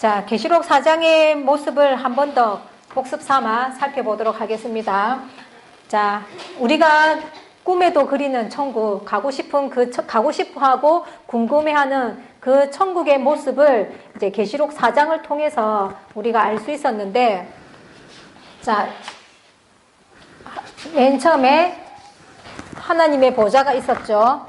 자, 계시록 4장의 모습을 한 번 더 복습 삼아 살펴보도록 하겠습니다. 자, 우리가 꿈에도 그리는 천국, 가고 싶어 하고 궁금해하는 그 천국의 모습을 이제 계시록 4장을 통해서 우리가 알 수 있었는데, 자, 맨 처음에 하나님의 보좌가 있었죠.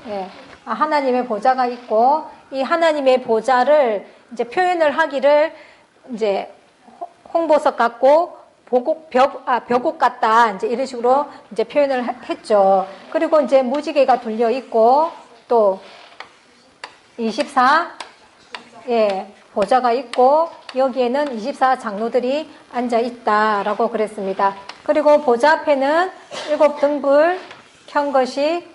예, 하나님의 보좌가 있고, 이 하나님의 보좌를 이제 표현을 하기를 이제 홍보석 같고 벽옥 같다, 이제 이런 식으로 이제 표현을 했죠. 그리고 이제 무지개가 둘려 있고, 또 24, 예, 보좌가 있고, 여기에는 24 장로들이 앉아 있다라고 그랬습니다. 그리고 보좌 앞에는 7 등불 켠 것이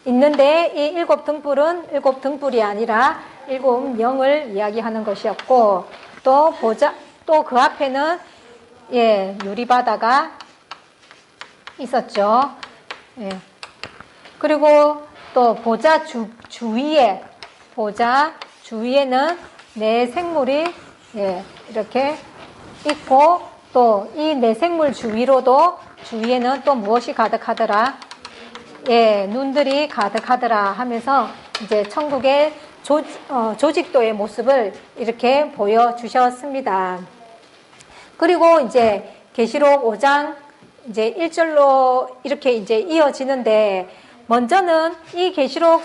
있는데, 이 7 등불은 7 등불이 아니라 7 영을 이야기하는 것이었고, 또 그 앞에는 예, 유리바다가 있었죠. 예. 그리고 또 보좌 주위에는 네 생물이 예, 이렇게 있고, 또 이 네 생물 주위에는 또 무엇이 가득하더라? 예, 눈들이 가득하더라 하면서 이제 천국의 조직도의 모습을 이렇게 보여주셨습니다. 그리고 이제 계시록 5장 이제 1절로 이렇게 이제 이어지는데, 먼저는 이 계시록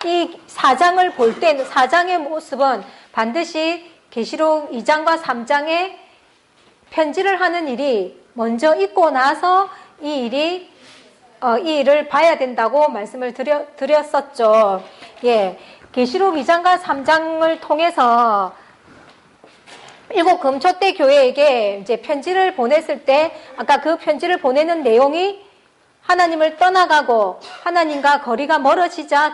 이 4장을 볼 때 4장의 모습은 반드시 계시록 2장과 3장에 편지를 하는 일이 먼저 있고 나서 이 일을 봐야 된다고 말씀을 드렸었죠. 예. 계시록 2장과 3장을 통해서 7 금초대 교회에게 이제 편지를 보냈을 때, 아까 그 편지를 보내는 내용이 하나님을 떠나가고 하나님과 거리가 멀어지자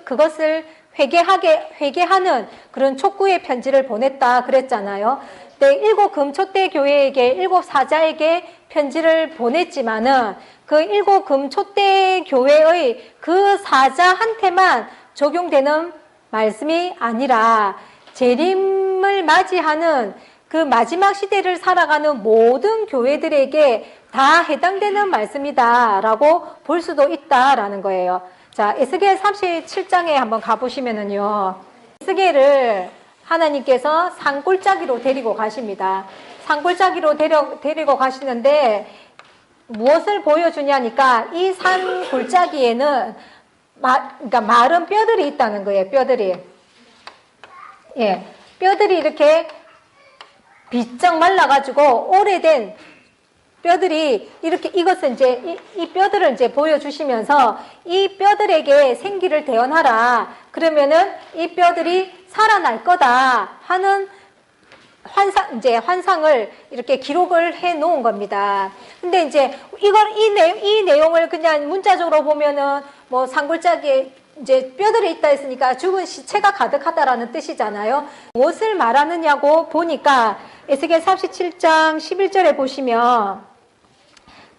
그것을 회개하는 그런 촉구의 편지를 보냈다 그랬잖아요. 네, 7 금초대 교회에게 7 사자에게 편지를 보냈지만은 그 7 금초대 교회의 그 사자한테만 적용되는 말씀이 아니라 재림을 맞이하는 그 마지막 시대를 살아가는 모든 교회들에게 다 해당되는 말씀이다라고 볼 수도 있다라는 거예요. 자, 에스겔 37장에 한번 가보시면은요, 에스겔을 하나님께서 산골짜기로 데리고 가십니다. 산골짜기로 데리고 가시는데 무엇을 보여주냐니까, 이 산골짜기에는 그러니까 마른 뼈들이 있다는 거예요. 뼈들이. 예, 뼈들이 이렇게 비쩍 말라가지고 오래된 뼈들이 이렇게, 이것은 이제 이 뼈들을 이제 보여주시면서 이 뼈들에게 생기를 대언하라. 그러면은 이 뼈들이 살아날 거다 하는 환상을 이렇게 기록을 해 놓은 겁니다. 근데 이제 이 내용을 그냥 문자적으로 보면은 뭐 산골짜기에 이제 뼈들이 있다 했으니까 죽은 시체가 가득하다라는 뜻이잖아요. 무엇을 말하느냐고 보니까 에스겔 37장 11절에 보시면,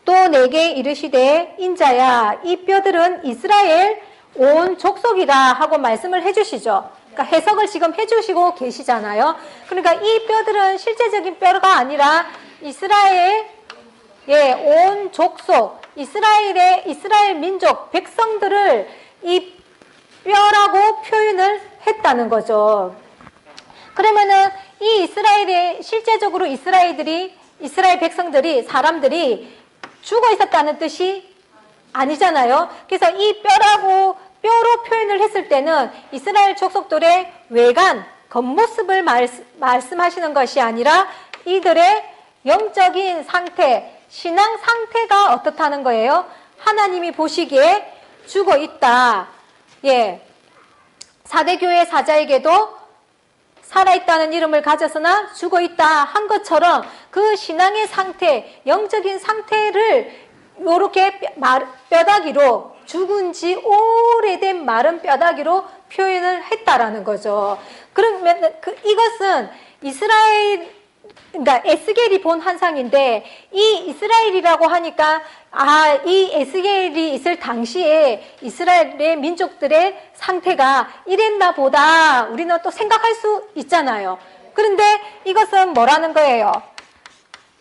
또 내게 이르시되 인자야, 이 뼈들은 이스라엘 온 족속이라 하고 말씀을 해주시죠. 그러니까 해석을 지금 해주시고 계시잖아요. 그러니까 이 뼈들은 실제적인 뼈가 아니라 이스라엘 온 족속, 이스라엘 민족 백성들을 이 뼈라고 표현을 했다는 거죠. 그러면은 이 실제적으로 이스라엘 백성들이, 사람들이 죽어 있었다는 뜻이 아니잖아요. 그래서 이 뼈로 표현을 했을 때는 이스라엘 족속들의 외관, 겉모습을 말씀하시는 것이 아니라 이들의 영적인 상태, 신앙 상태가 어떻다는 거예요? 하나님이 보시기에 죽어 있다. 예. 사대교회 사자에게도 살아있다는 이름을 가졌으나 죽어있다 한 것처럼 그 신앙의 상태, 영적인 상태를 이렇게 뼈다귀로, 죽은 지 오래된 마른 뼈다귀로 표현을 했다라는 거죠. 그러면 이것은 이스라엘이 그러니까 에스겔이 본 환상인데 이 이스라엘이라고 하니까 이 에스겔이 있을 당시에 이스라엘의 민족들의 상태가 이랬나 보다 우리는 또 생각할 수 있잖아요. 그런데 이것은 뭐라는 거예요?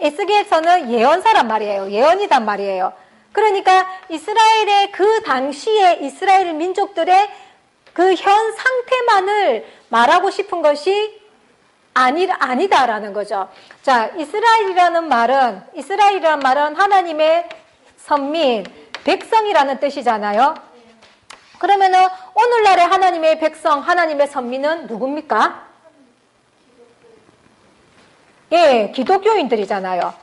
에스겔서는 예언사란 말이에요. 예언이단 말이에요. 그러니까 이스라엘의 그 당시에 이스라엘 민족들의 그 현 상태만을 말하고 싶은 것이 아니다라는 거죠. 자, 이스라엘이라는 말은 하나님의 선민, 백성이라는 뜻이잖아요. 그러면은 오늘날의 하나님의 백성, 하나님의 선민은 누굽니까? 예, 기독교인들이잖아요.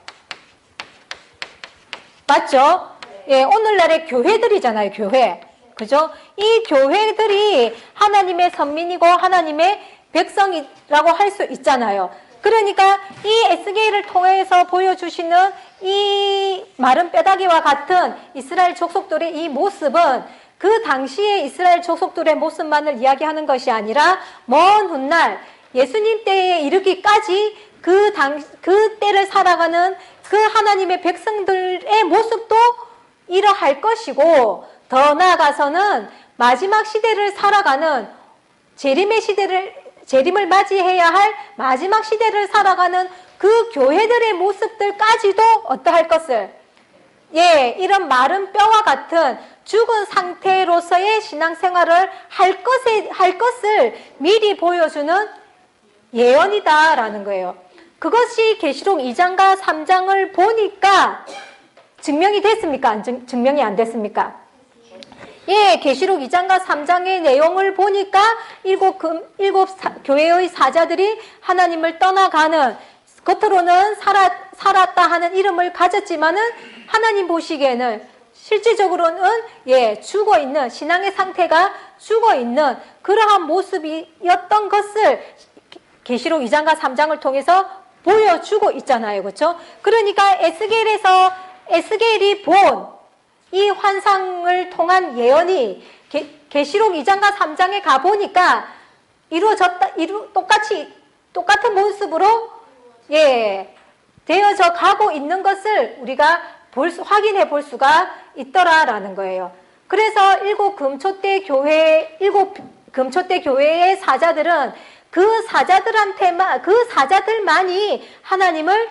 맞죠? 예, 오늘날의 교회들이잖아요, 교회. 그죠? 이 교회들이 하나님의 선민이고 하나님의 백성이라고 할 수 있잖아요. 그러니까 이 에스겔을 통해서 보여주시는 이 마른 뼈다귀와 같은 이스라엘 족속들의 이 모습은 그 당시에 이스라엘 족속들의 모습만을 이야기하는 것이 아니라 먼 훗날 예수님 때에 이르기까지 그 때를 살아가는 그 하나님의 백성들의 모습도 이러할 것이고, 더 나아가서는 마지막 시대를 살아가는 재림을 맞이해야 할 마지막 시대를 살아가는 그 교회들의 모습들까지도 어떠할 것을, 예, 이런 마른 뼈와 같은 죽은 상태로서의 신앙생활을 할 것을 미리 보여주는 예언이다라는 거예요. 그것이 계시록 2장과 3장을 보니까 증명이 됐습니까? 증명이 안 됐습니까? 예, 계시록 2장과 3장의 내용을 보니까 일곱 교회의 사자들이 하나님을 떠나가는, 겉으로는 살았다 하는 이름을 가졌지만은 하나님 보시기에는 실질적으로는 죽어있는, 신앙의 상태가 죽어있는 그러한 모습이었던 것을 계시록 2장과 3장을 통해서 보여주고 있잖아요. 그렇죠? 그러니까 에스겔이 본 이 환상을 통한 예언이 계시록 2장과 3장에 가보니까 똑같은 모습으로 되어져 가고 있는 것을 우리가 확인해 볼 수가 있더라라는 거예요. 그래서 일곱 금초대 교회의 사자들은 그 사자들만이 하나님을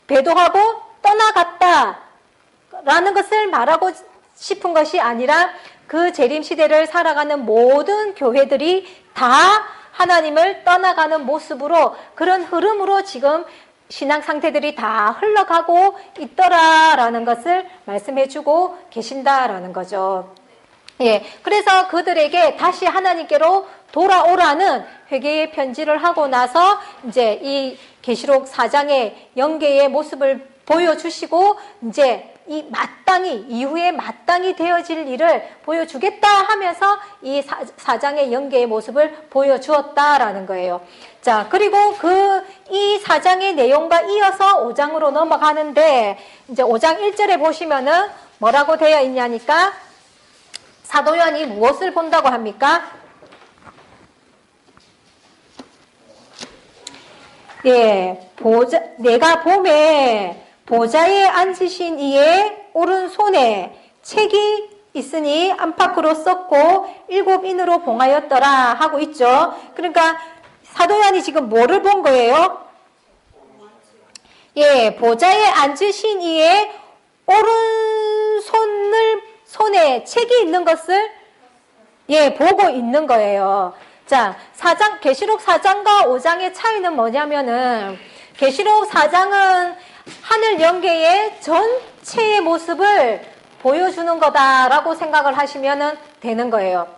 배도하고 떠나갔다라는 것을 말하고 싶은 것이 아니라 그 재림시대를 살아가는 모든 교회들이 다 하나님을 떠나가는 모습으로, 그런 흐름으로 지금 신앙 상태들이 다 흘러가고 있더라라는 것을 말씀해주고 계신다라는 거죠. 예, 그래서 그들에게 다시 하나님께로 돌아오라는 회개의 편지를 하고 나서 이제 이 계시록 4장의 영계의 모습을 보여주시고, 이제 이후에 마땅히 되어질 일을 보여주겠다 하면서 이 4장의 영계의 모습을 보여주었다라는 거예요. 자, 그리고 이 4장의 내용과 이어서 5장으로 넘어가는데, 이제 5장 1절에 보시면은 뭐라고 되어 있냐니까, 사도 요한이 무엇을 본다고 합니까? 예, 내가 봄에 보좌에 앉으신 이의 오른손에 책이 있으니 안팎으로 썼고 7인으로 봉하였더라 하고 있죠. 그러니까 사도 요한이 지금 뭐를 본 거예요? 예, 보좌에 앉으신 이의 오른손에 책이 있는 것을 보고 있는 거예요. 자, 계시록 4장과 5장의 차이는 뭐냐면은, 계시록 4장은 하늘 영계의 전체의 모습을 보여주는 거다라고 생각을 하시면 되는 거예요.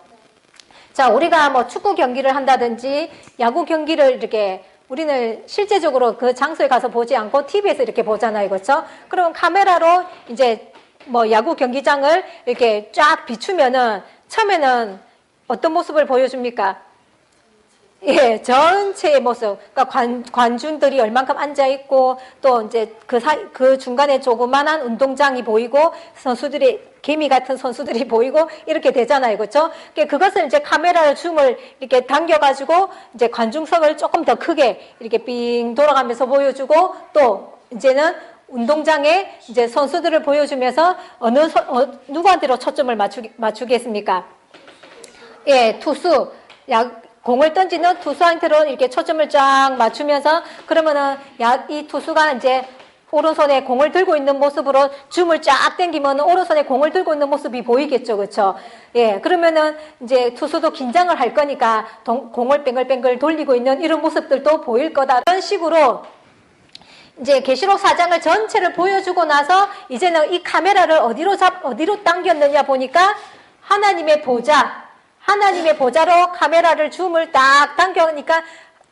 자, 우리가 뭐 축구 경기를 한다든지 야구 경기를 이렇게 우리는 실제적으로 그 장소에 가서 보지 않고 TV에서 이렇게 보잖아요. 그렇죠? 그럼 카메라로 이제 뭐 야구 경기장을 이렇게 쫙 비추면은 처음에는 어떤 모습을 보여줍니까? 예, 전체의 모습. 그러니까 관중들이 얼만큼 앉아있고, 또 이제 그 중간에 조그만한 운동장이 보이고, 선수들이, 개미 같은 선수들이 보이고, 이렇게 되잖아요. 그렇죠? 그것을 이제 카메라를 줌을 이렇게 당겨가지고, 이제 관중석을 조금 더 크게 이렇게 삥 돌아가면서 보여주고, 또 이제는 운동장에 이제 선수들을 보여주면서 누구한테로 초점을 맞추겠습니까? 예, 투수. 공을 던지는 투수한테로 이렇게 초점을 쫙 맞추면서 그러면은 이 투수가 이제 오른손에 공을 들고 있는 모습으로 줌을 쫙 당기면 오른손에 공을 들고 있는 모습이 보이겠죠. 그렇죠? 예. 그러면은 이제 투수도 긴장을 할 거니까 공을 뱅글뱅글 돌리고 있는 이런 모습들도 보일 거다. 이런 식으로 이제 계시록 4장을 전체를 보여주고 나서 이제는 이 카메라를 어디로 당겼느냐 보니까 하나님의 보좌로 카메라를 줌을 딱 당겨니까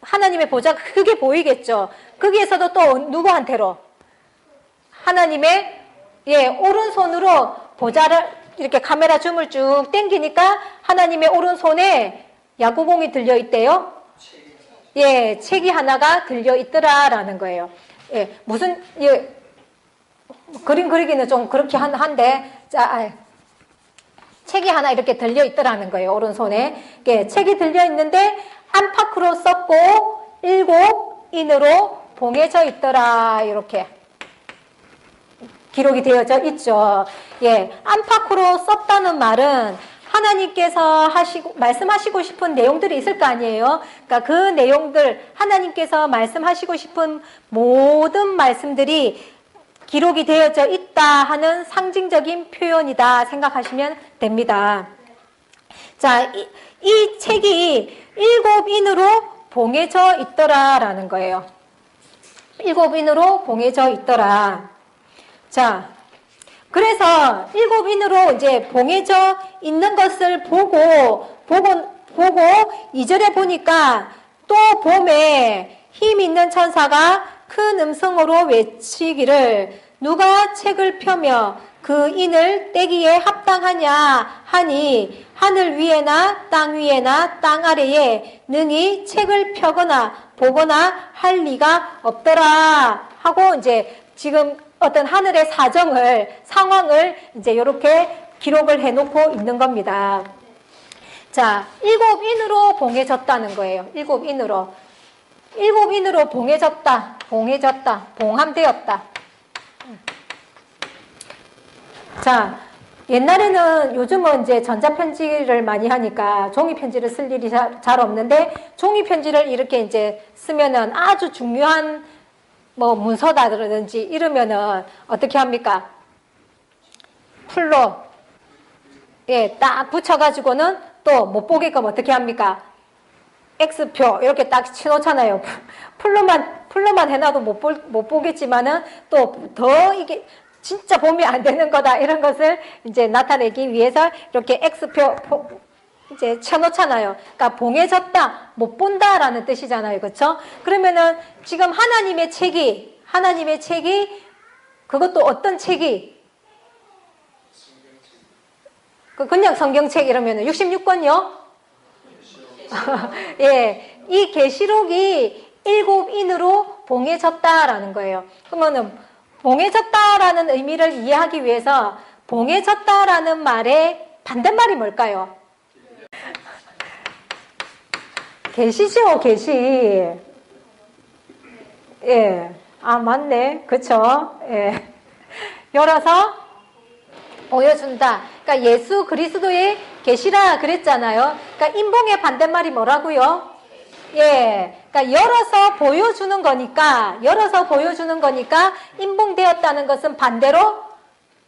하나님의 보좌가 크게 보이겠죠. 거기에서도 또 누구한테로? 하나님의 오른손으로 보좌를 이렇게 카메라 줌을 쭉 당기니까 하나님의 오른손에 야구공이 들려있대요. 예, 책이 하나가 들려있더라라는 거예요. 예, 그림 그리기는 좀 그렇게 한데, 책이 하나 이렇게 들려있더라는 거예요. 오른손에. 예, 책이 들려있는데 안팎으로 썼고 7인으로 봉해져 있더라. 이렇게 기록이 되어져 있죠. 예, 안팎으로 썼다는 말은 하나님께서 말씀하시고 싶은 내용들이 있을 거 아니에요. 그러니까 그 내용들, 하나님께서 말씀하시고 싶은 모든 말씀들이 기록이 되어져 있다 하는 상징적인 표현이다 생각하시면 됩니다. 자, 이 책이 7인으로 봉해져 있더라라는 거예요. 7인으로 봉해져 있더라. 자, 그래서 7인으로 이제 봉해져 있는 것을 보고 2절에 보니까 또 봄에 힘 있는 천사가 큰 음성으로 외치기를 누가 책을 펴며 그 인을 떼기에 합당하냐 하니 하늘 위에나 땅 위에나 땅 아래에 능히 책을 펴거나 보거나 할 리가 없더라 하고 이제 지금 어떤 하늘의 상황을 이제 이렇게 기록을 해놓고 있는 겁니다. 자, 7인으로 봉해졌다는 거예요. 7인으로 봉해졌다, 봉함되었다. 자, 옛날에는 요즘은 이제 전자편지를 많이 하니까 종이편지를 쓸 일이 잘 없는데 종이편지를 이렇게 이제 쓰면은 아주 중요한 문서다든지 이러면은 어떻게 합니까? 풀로 딱 붙여가지고는 또 못 보게끔 어떻게 합니까? X표 이렇게 딱 치놓잖아요. 풀로만 해놔도 못 보겠지만은 또 더 이게 진짜 보면 안 되는 거다 이런 것을 이제 나타내기 위해서 이렇게 X표 이제 쳐놓잖아요. 그러니까 봉해졌다, 못 본다라는 뜻이잖아요. 그렇죠? 그러면은 지금 하나님의 책이 그것도 어떤 책이? 그냥 성경책 이러면은 66권요? 예, 이 계시록이 7인으로 봉해졌다라는 거예요. 그러면은 봉해졌다라는 의미를 이해하기 위해서 봉해졌다라는 말의 반대말이 뭘까요? 계시죠, 계시. 예, 맞네, 그쵸? 예, 열어서 보여준다. 그러니까 예수 그리스도의 계시라 그랬잖아요. 그러니까 인봉의 반대말이 뭐라고요? 예, 그러니까 열어서 보여주는 거니까 인봉되었다는 것은 반대로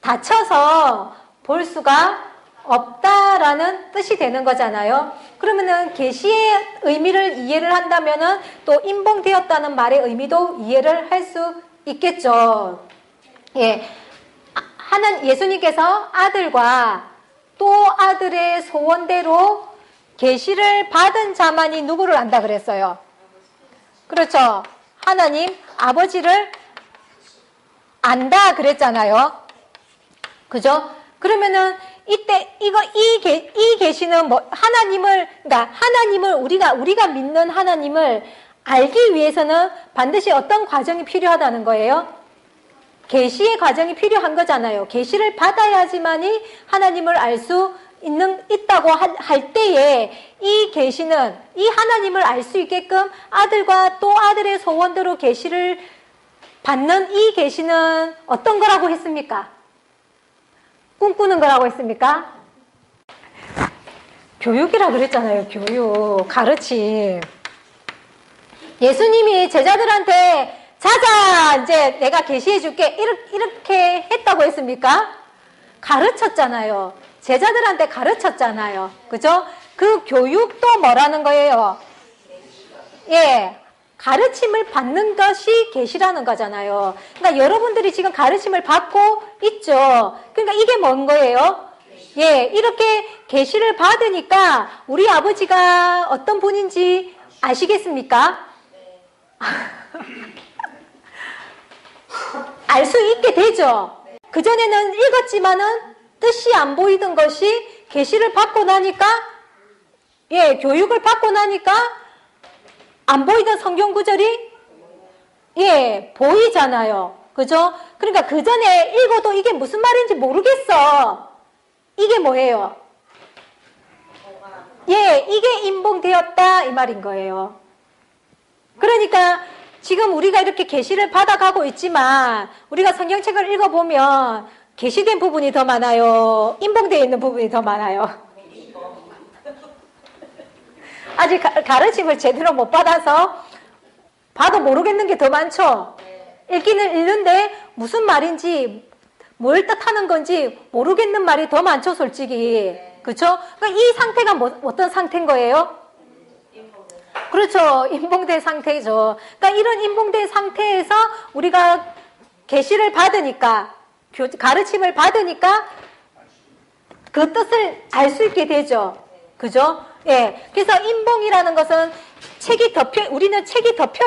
닫혀서 볼 수가 없다라는 뜻이 되는 거잖아요. 그러면은 계시의 의미를 이해를 한다면은 또 인봉되었다는 말의 의미도 이해를 할 수 있겠죠. 예, 예수님께서 아들과 또 아들의 소원대로 계시를 받은 자만이 누구를 안다 그랬어요? 그렇죠. 하나님 아버지를 안다 그랬잖아요. 그죠? 그러면은 이때 이 계시는 뭐 그러니까 하나님을 우리가 믿는 하나님을 알기 위해서는 반드시 어떤 과정이 필요하다는 거예요? 계시의 과정이 필요한 거잖아요. 계시를 받아야지만이 하나님을 알 수 있다고 할 때에 이 계시는 이 하나님을 알 수 있게끔 아들과 또 아들의 소원대로 계시를 받는 이 계시는 어떤 거라고 했습니까? 꿈꾸는 거라고 했습니까? 교육이라 그랬잖아요. 교육, 가르침. 예수님이 제자들한테 자자 이제 내가 계시해 줄게 이렇게 했다고 했습니까? 가르쳤잖아요. 제자들한테 가르쳤잖아요. 그죠? 그 교육도 뭐라는 거예요? 예, 가르침을 받는 것이 계시라는 거잖아요. 그러니까 여러분들이 지금 가르침을 받고 있죠. 그러니까 이게 뭔 거예요? 예, 이렇게 계시를 받으니까 우리 아버지가 어떤 분인지 아시겠습니까? 알 수 있게 되죠. 그전에는 읽었지만은 뜻이 안 보이던 것이 계시를 받고 나니까, 예, 교육을 받고 나니까 안 보이던 성경 구절이, 예, 보이잖아요. 그죠? 그러니까 그전에 읽어도 이게 무슨 말인지 모르겠어. 이게 뭐예요? 예, 이게 임봉되었다 이 말인 거예요. 그러니까 지금 우리가 이렇게 계시를 받아가고 있지만 우리가 성경책을 읽어보면 계시된 부분이 더 많아요? 임봉되어 있는 부분이 더 많아요? 아직 가르침을 제대로 못 받아서 봐도 모르겠는 게 더 많죠? 읽기는 읽는데 무슨 말인지 뭘 뜻하는 건지 모르겠는 말이 더 많죠, 솔직히. 그렇죠? 그러니까 이 상태가 어떤 상태인 거예요? 그렇죠. 임봉된 상태죠. 그러니까 이런 임봉된 상태에서 우리가 계시를 받으니까, 가르침을 받으니까 그 뜻을 알 수 있게 되죠. 그죠? 예. 그래서 임봉이라는 것은 우리는 책이 덮여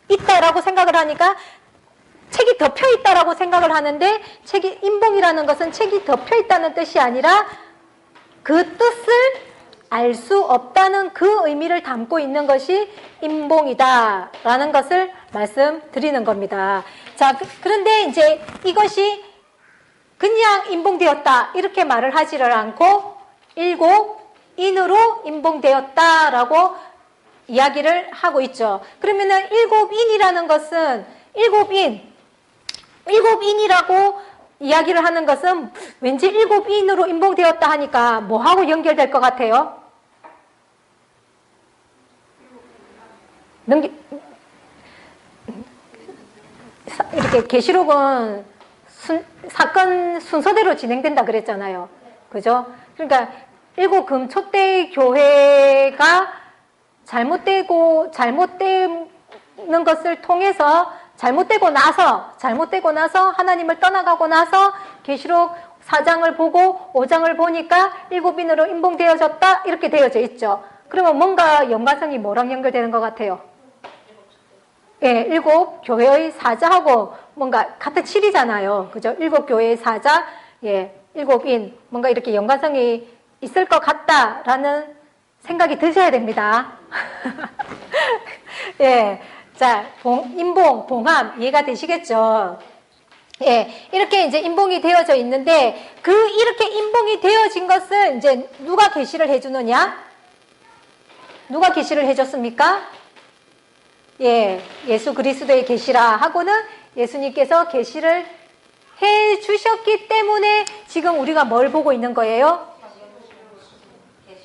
있다라고 생각을 하니까 책이 덮여 있다라고 생각을 하는데 임봉이라는 것은 책이 덮여 있다는 뜻이 아니라 그 뜻을 알 수 없다는 그 의미를 담고 있는 것이 임봉이다라는 것을 말씀드리는 겁니다. 자, 그런데 이제 이것이 그냥 임봉되었다 이렇게 말을 하지를 않고 일곱인으로 임봉되었다라고 이야기를 하고 있죠. 그러면은 일곱인이라는 것은 일곱인이라고 이야기를 하는 것은 왠지 일곱인으로 임봉되었다 하니까 뭐하고 연결될 것 같아요? 이렇게 계시록은 사건 순서대로 진행된다 그랬잖아요. 그죠? 그러니까 일곱 금초대 교회가 잘못되는 것을 통해서 잘못되고 나서 하나님을 떠나가고 나서 계시록 4장을 보고 5장을 보니까 일곱인으로 임봉되어졌다 이렇게 되어져 있죠. 그러면 뭔가 연관성이 뭐랑 연결되는 것 같아요? 예, 일곱 교회의 사자하고 뭔가 같은 7이잖아요. 그죠? 일곱 교회의 사자, 예, 일곱인 뭔가 이렇게 연관성이 있을 것 같다라는 생각이 드셔야 됩니다. 예. 자, 임봉, 봉함, 이해가 되시겠죠? 예, 이렇게 이제 임봉이 되어져 있는데, 이렇게 임봉이 되어진 것을 이제 누가 계시를 해주느냐? 누가 계시를 해줬습니까? 예, 예수 그리스도의 계시라 하고는 예수님께서 계시를 해주셨기 때문에 지금 우리가 뭘 보고 있는 거예요?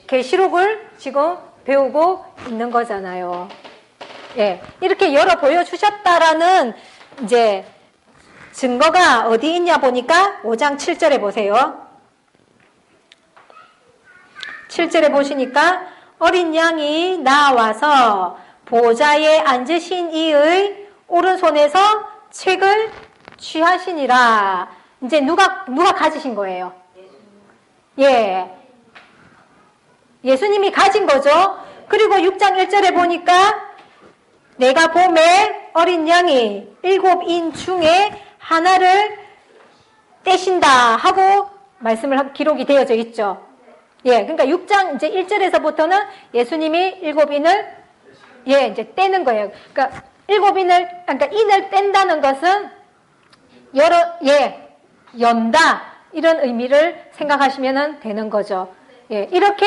계시록을 지금 배우고 있는 거잖아요. 예, 이렇게 열어 보여주셨다라는 이제 증거가 어디 있냐 보니까 5장 7절에 보세요. 7절에 보시니까 어린 양이 나와서 보좌에 앉으신 이의 오른손에서 책을 취하시니라. 이제 누가 가지신 거예요? 예, 예수님이 가진 거죠. 그리고 6장 1절에 보니까 내가 봄에 어린 양이 7인 중에 하나를 떼신다 하고 말씀을 기록이 되어져 있죠. 예, 그러니까 6장 이제 1절에서부터는 예수님이 7인을 예, 이제 떼는 거예요. 그러니까 7인을 그러니까 인을 뗀다는 것은 연다 이런 의미를 생각하시면 되는 거죠. 예, 이렇게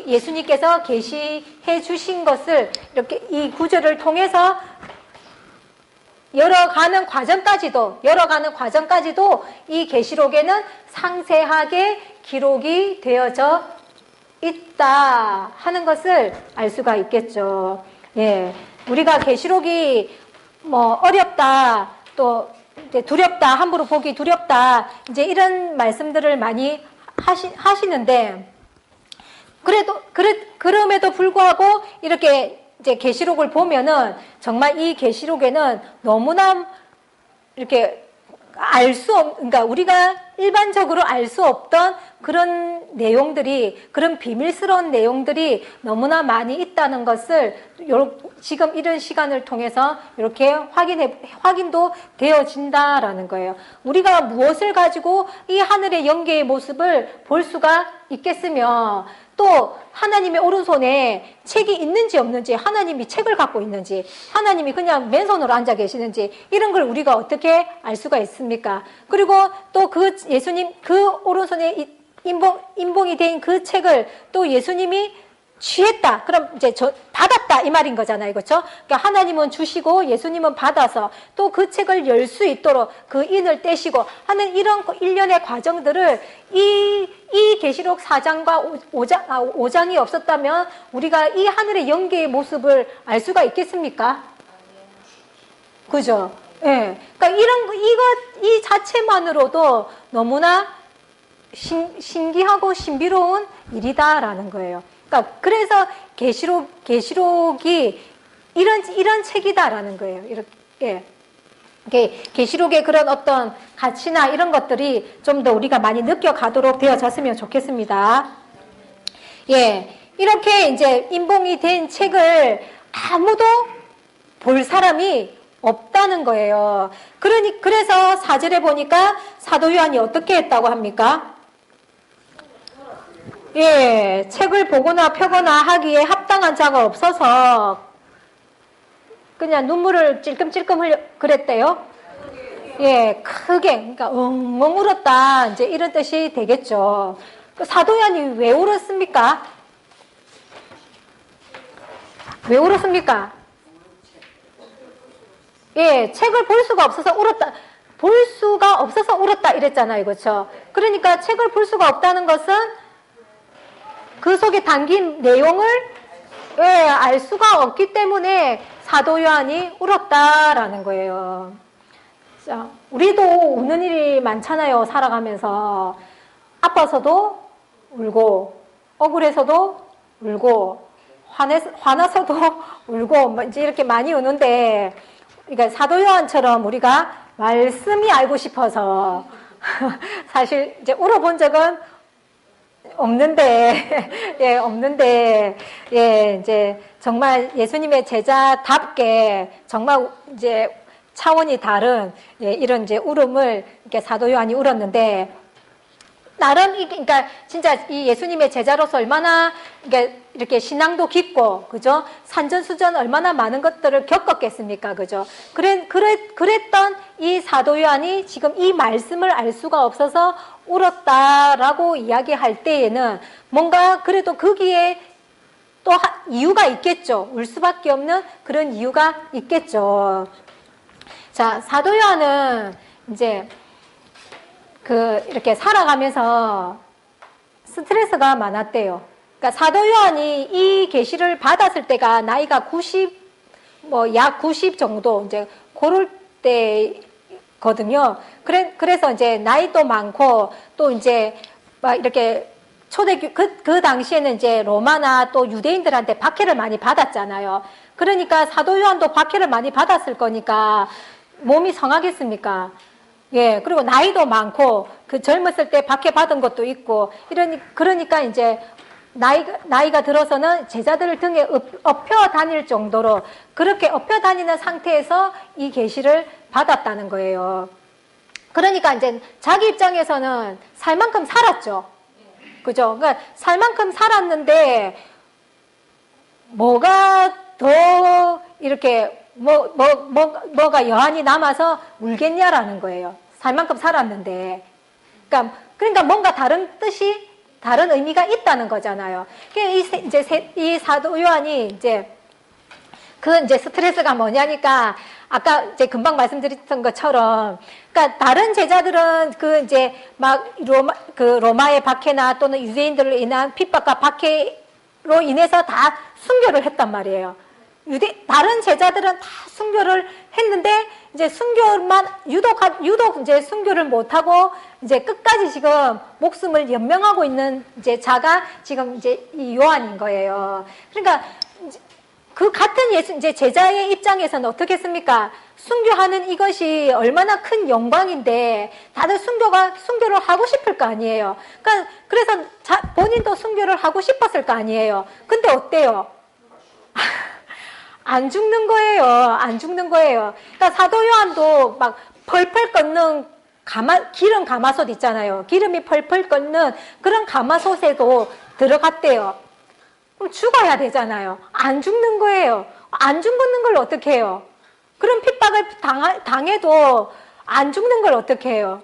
예수님께서 계시해 주신 것을 이렇게 이 구절을 통해서 열어가는 과정까지도 이 계시록에는 상세하게 기록이 되어져 있다 하는 것을 알 수가 있겠죠. 예, 우리가 계시록이 뭐 어렵다, 또 이제 두렵다, 함부로 보기 두렵다, 이제 이런 말씀들을 많이 하시는데, 그럼에도 불구하고 이렇게 이제 계시록을 보면은 정말 이 계시록에는 너무나 이렇게 그러니까 우리가 일반적으로 알 수 없던 그런 내용들이, 그런 비밀스러운 내용들이 너무나 많이 있다는 것을 지금 이런 시간을 통해서 이렇게 확인도 되어진다라는 거예요. 우리가 무엇을 가지고 이 하늘의 영계의 모습을 볼 수가 있겠으며, 또 하나님의 오른손에 책이 있는지 없는지, 하나님이 책을 갖고 있는지, 하나님이 그냥 맨손으로 앉아 계시는지, 이런 걸 우리가 어떻게 알 수가 있습니까? 그리고 또 예수님 오른손에 인봉이 된 그 책을 또 예수님이 취했다, 그럼 이제 받았다 이 말인 거잖아요. 그렇죠? 그러니까 하나님은 주시고 예수님은 받아서 또 그 책을 열 수 있도록 그 인을 떼시고 하는 이런 일련의 과정들을 이 계시록 4장과 5장이 없었다면 우리가 이 하늘의 영계의 모습을 알 수가 있겠습니까? 그죠? 예. 그러니까 이 자체만으로도 너무나 신기하고 신비로운 일이다라는 거예요. 그러니까 그래서 계시록이 이런 책이다라는 거예요. 이렇게 계시록의 그런 어떤 가치나 이런 것들이 좀 더 우리가 많이 느껴가도록 되어졌으면 좋겠습니다. 예, 이렇게 이제 인봉이 된 책을 아무도 볼 사람이 없다는 거예요. 그래서 4절에 보니까 사도 요한이 어떻게 했다고 합니까? 예, 책을 보거나 펴거나 하기에 합당한 자가 없어서 그냥 눈물을 찔끔찔끔 그랬대요. 예, 크게, 그러니까 엉엉 울었다, 이제 이런 뜻이 되겠죠. 사도 요한이 왜 울었습니까? 왜 울었습니까? 예, 책을 볼 수가 없어서 울었다 이랬잖아요. 그렇죠? 그러니까 책을 볼 수가 없다는 것은 그 속에 담긴 내용을 알 수가 없기 때문에 사도 요한이 울었다라는 거예요. 자, 우리도 우는 일이 많잖아요. 살아가면서 아파서도 울고, 억울해서도 울고, 화나서도 울고, 뭐 이제 이렇게 많이 우는데, 그러니까 사도 요한처럼 우리가 말씀이 알고 싶어서 사실 이제 울어본 적은 없는데, 이제 정말 예수님의 제자답게 정말 이제 차원이 다른 이런 이제 울음을 이렇게 사도 요한이 울었는데, 나름 그러니까 진짜 이 예수님의 제자로서 얼마나 이렇게 신앙도 깊고, 그죠? 산전수전 얼마나 많은 것들을 겪었겠습니까, 그죠? 그랬던 이 사도 요한이 지금 이 말씀을 알 수가 없어서 울었다라고 이야기할 때에는 뭔가 그래도 거기에 또 이유가 있겠죠. 울 수밖에 없는 그런 이유가 있겠죠. 자, 사도 요한은 이제 이렇게 살아가면서 스트레스가 많았대요. 그러니까 사도 요한이 이 계시를 받았을 때가 나이가 약 90 정도 이제 고를 때거든요. 그래서 이제 나이도 많고 또 이제 막 이렇게 그 당시에는 이제 로마나 또 유대인들한테 박해를 많이 받았잖아요. 그러니까 사도 요한도 박해를 많이 받았을 거니까 몸이 성하겠습니까? 예, 그리고 나이도 많고, 젊었을 때 박해 받은 것도 있고, 그러니까 이제, 나이가 들어서는 제자들을 등에 엎혀 다닐 정도로, 그렇게 엎혀 다니는 상태에서 이 계시를 받았다는 거예요. 그러니까 이제 자기 입장에서는 살 만큼 살았죠. 그죠? 그러니까 살 만큼 살았는데 뭐가 더 이렇게 뭐가 여한이 남아서 울겠냐라는 거예요. 살 만큼 살았는데. 그러니까 뭔가 다른 뜻이, 다른 의미가 있다는 거잖아요. 이 사도 요한이 이제 스트레스가 뭐냐니까, 아까 이제 금방 말씀드렸던 것처럼, 그러니까 다른 제자들은 로마의 박해나 또는 유대인들로 인한 핍박과 박해로 인해서 다 순교를 했단 말이에요. 다른 제자들은 다 순교를 했는데, 이제 순교만, 유독 이제 순교를 못하고, 이제 끝까지 지금 목숨을 연명하고 있는 이제 자가 지금 이제 이 요한인 거예요. 그러니까, 그 같은 이제 제자의 입장에서는 어떻게 했습니까? 순교하는 이것이 얼마나 큰 영광인데, 다들 순교를 하고 싶을 거 아니에요. 그러니까, 그래서 본인도 순교를 하고 싶었을 거 아니에요. 근데 어때요? 안 죽는 거예요. 안 죽는 거예요. 그러니까 사도 요한도 막 펄펄 끓는 기름 가마솥 있잖아요. 기름이 펄펄 끓는 그런 가마솥에도 들어갔대요. 그럼 죽어야 되잖아요. 안 죽는 거예요. 안 죽는 걸 어떻게 해요? 그런 핍박을 당해도 안 죽는 걸 어떻게 해요?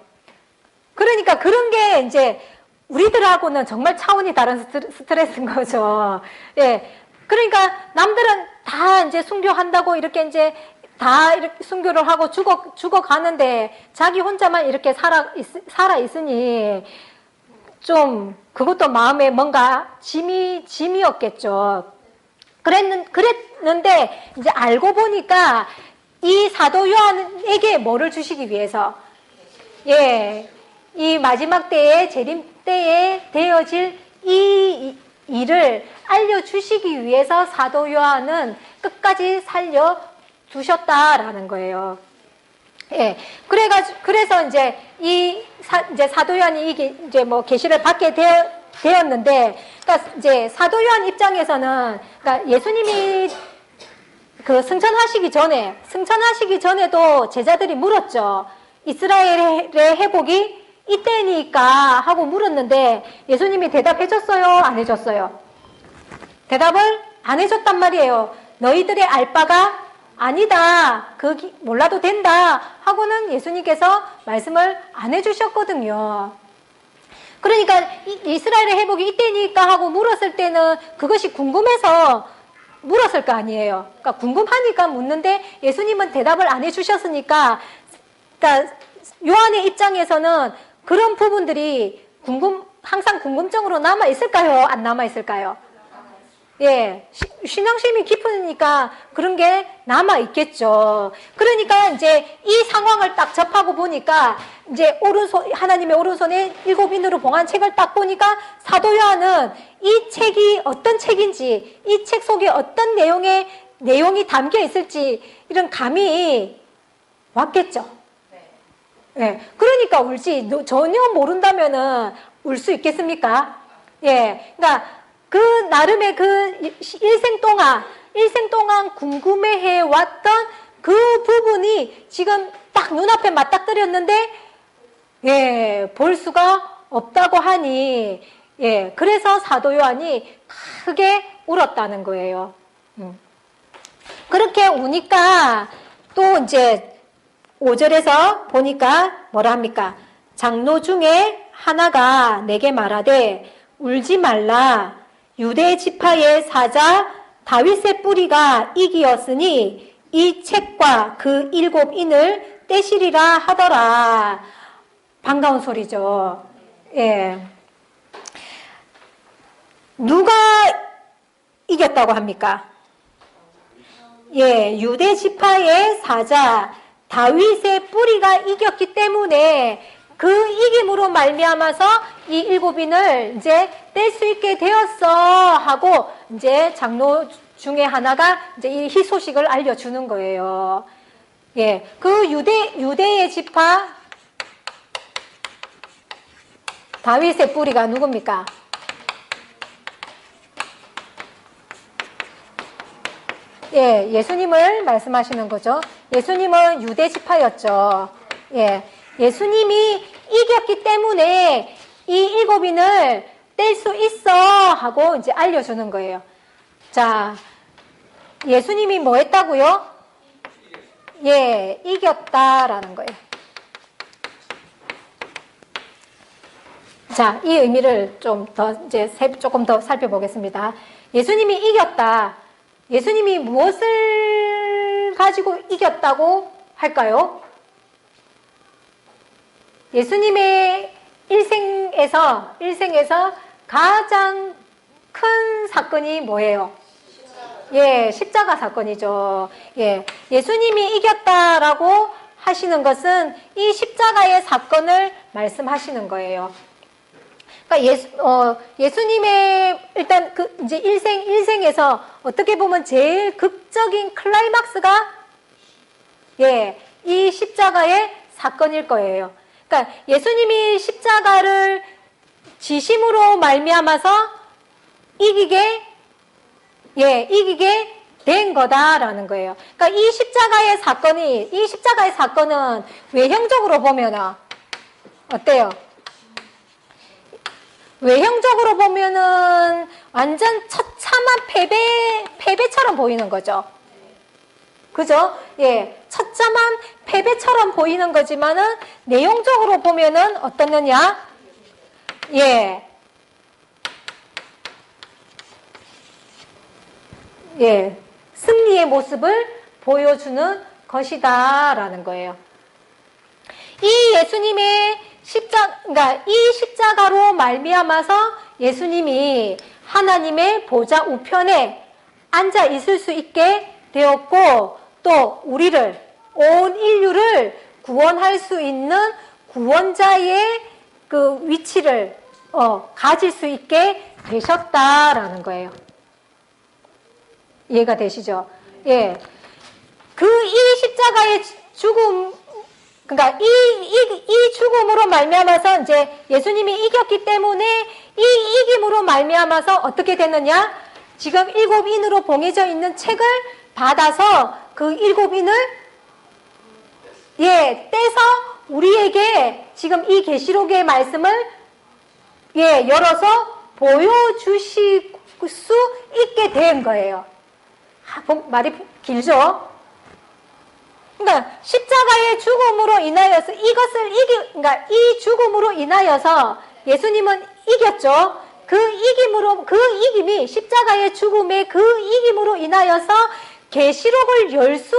그러니까 그런 게 이제 우리들하고는 정말 차원이 다른 스트레스인 거죠. 예. 그러니까 남들은 다 이제 순교한다고 이렇게 이제 다 이렇게 순교를 하고 죽어가는데 자기 혼자만 이렇게 살아 있으니 좀 그것도 마음에 뭔가 짐이었겠죠. 그랬는데 이제 알고 보니까 이 사도 요한에게 뭐를 주시기 위해서, 예, 이 마지막 때에 재림 때에 되어질 이 일을 알려주시기 위해서 사도 요한은 끝까지 살려두셨다라는 거예요. 예. 그래서 이제 이제 사도 요한이 이제 계시를 받게 되었는데, 그러니까 이제 사도 요한 입장에서는, 그러니까 예수님이 승천하시기 전에도 제자들이 물었죠. 이스라엘의 회복이 이때니까 하고 물었는데 예수님이 대답해 줬어요? 안 해줬어요? 대답을 안 해줬단 말이에요. 너희들의 알 바가 아니다. 몰라도 된다. 하고는 예수님께서 말씀을 안 해주셨거든요. 그러니까 이스라엘의 회복이 이때니까 하고 물었을 때는 그것이 궁금해서 물었을 거 아니에요. 그러니까 궁금하니까 묻는데 예수님은 대답을 안 해주셨으니까, 그러니까 요한의 입장에서는 그런 부분들이 항상 궁금증으로 남아있을까요? 안 남아있을까요? 예, 신앙심이 깊으니까 그런 게 남아있겠죠. 그러니까 이제 이 상황을 딱 접하고 보니까 이제 하나님의 오른손에 7인으로 봉한 책을 딱 보니까 사도 요한은 이 책이 어떤 책인지, 이 책 속에 어떤 내용이 담겨 있을지 이런 감이 왔겠죠. 예, 그러니까 울지. 전혀 모른다면은 울 수 있겠습니까? 예, 그러니까 그 나름의 일생 동안 궁금해해 왔던 그 부분이 지금 딱 눈앞에 맞닥뜨렸는데, 예, 볼 수가 없다고 하니, 예, 그래서 사도 요한이 크게 울었다는 거예요. 그렇게 우니까 또 이제 5절에서 보니까 뭐라 합니까? 장로 중에 하나가 내게 말하되 울지 말라. 유대 지파의 사자 다윗의 뿌리가 이기었으니 이 책과 그 7인을 떼시리라 하더라. 반가운 소리죠. 예. 누가 이겼다고 합니까? 예, 유대 지파의 사자 다윗의 뿌리가 이겼기 때문에 그 이김으로 말미암아서 이 7인을 이제 뗄 수 있게 되었어 하고 이제 장로 중에 하나가 이제 이 희소식을 알려주는 거예요. 예, 그 유대의 지파 다윗의 뿌리가 누굽니까? 예, 예수님을 말씀하시는 거죠. 예수님은 유대 지파였죠. 예, 예수님이 이겼기 때문에 이 일곱인을 뗄 수 있어 하고 이제 알려주는 거예요. 자, 예수님이 뭐 했다고요? 예, 이겼다라는 거예요. 자, 이 의미를 조금 더 살펴보겠습니다. 예수님이 이겼다. 예수님이 무엇을 가지고 이겼다고 할까요? 예수님의 일생에서 가장 큰 사건이 뭐예요? 예, 십자가 사건이죠. 예, 예수님이 이겼다라고 하시는 것은 이 십자가의 사건을 말씀하시는 거예요. 그러니까 예수님의 일단 이제 일생에서 어떻게 보면 제일 극적인 클라이막스가 예, 이 십자가의 사건일 거예요. 그러니까 예수님이 십자가를 지심으로 말미암아서 이기게 된 거다라는 거예요. 그러니까 이 십자가의 사건은 외형적으로 보면은 어때요? 외형적으로 보면은 완전 처참한 패배처럼 보이는 거죠. 그죠? 예. 처참한 패배처럼 보이는 거지만은 내용적으로 보면은 어떻느냐? 예. 예. 승리의 모습을 보여주는 것이다라는 거예요. 이 예수님의 그러니까 이 십자가로 말미암아서 예수님이 하나님의 보좌 우편에 앉아 있을 수 있게 되었고, 또 우리를, 온 인류를 구원할 수 있는 구원자의 그 위치를 가질 수 있게 되셨다라는 거예요. 이해가 되시죠? 예. 이 십자가의 죽음, 그러니까 이 죽음으로 말미암아서 이제 예수님이 이겼기 때문에 이 이김으로 말미암아서 어떻게 되느냐? 지금 일곱 인으로 봉해져 있는 책을 받아서 그 일곱 인을 떼서 우리에게 지금 이 계시록의 말씀을 열어서 보여주실 수 있게 된 거예요. 말이 길죠? 그러니까 십자가의 죽음으로 인하여서 그러니까 이 죽음으로 인하여서 예수님은 이겼죠. 그 이김이 십자가의 죽음의 그 이김으로 인하여서 계시록을 열 수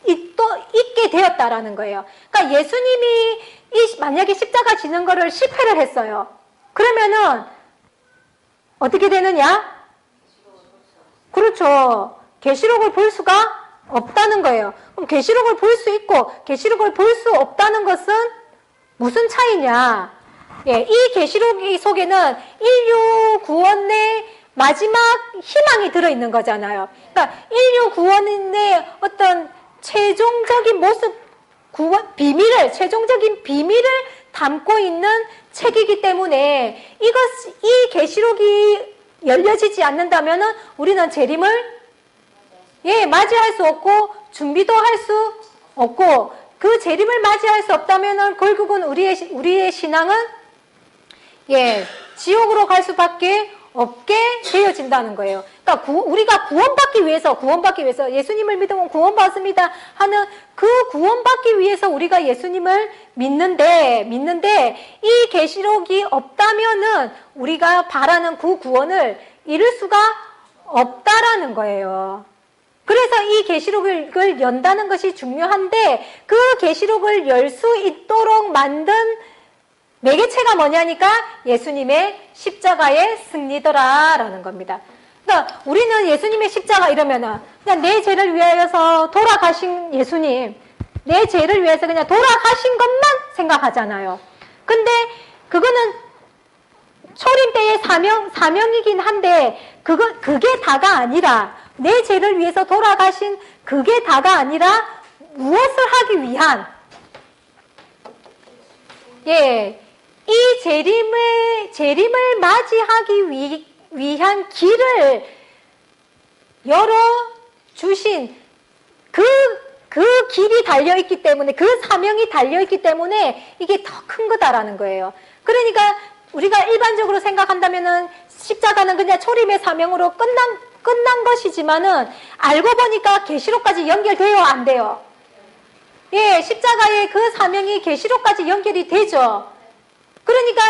있게 되었다라는 거예요. 그러니까 예수님이 만약에 십자가 지는 거를 실패를 했어요. 그러면은 어떻게 되느냐? 그렇죠. 계시록을 볼 수가 없다는 거예요. 그럼 계시록을 볼 수 있고 계시록을 볼 수 없다는 것은 무슨 차이냐? 예, 이 계시록 속에는 인류 구원의 마지막 희망이 들어있는 거잖아요. 그러니까 인류 구원의 어떤 최종적인 모습, 최종적인 비밀을 담고 있는 책이기 때문에 이 계시록이 열려지지 않는다면은 우리는 재림을 맞이할 수 없고 준비도 할 수 없고, 그 재림을 맞이할 수 없다면은 결국은 우리의 신앙은 지옥으로 갈 수밖에 없게 되어진다는 거예요. 그러니까 우리가 구원받기 위해서 예수님을 믿으면 구원받습니다 하는 그 구원받기 위해서 우리가 예수님을 믿는데 이 계시록이 없다면은 우리가 바라는 그 구원을 이룰 수가 없다라는 거예요. 그래서 이 계시록을 연다는 것이 중요한데, 그 계시록을 열 수 있도록 만든 매개체가 뭐냐니까 예수님의 십자가의 승리더라라는 겁니다. 그러니까 우리는 예수님의 십자가 이러면은 그냥 내 죄를 위하여서 돌아가신 예수님, 내 죄를 위해서 그냥 돌아가신 것만 생각하잖아요. 근데 그거는 초림 때의 사명이긴 한데 그게 다가 아니라, 내 죄를 위해서 돌아가신 그게 다가 아니라 무엇을 하기 위한, 이 재림을 맞이하기 위한 길을 열어주신 그 길이 달려있기 때문에, 그 사명이 달려있기 때문에 이게 더 큰 거다라는 거예요. 그러니까 우리가 일반적으로 생각한다면은 십자가는 그냥 초림의 사명으로 끝난 것이지만은 알고 보니까 계시록까지 연결돼요, 안 돼요? 예, 십자가의 그 사명이 계시록까지 연결이 되죠. 그러니까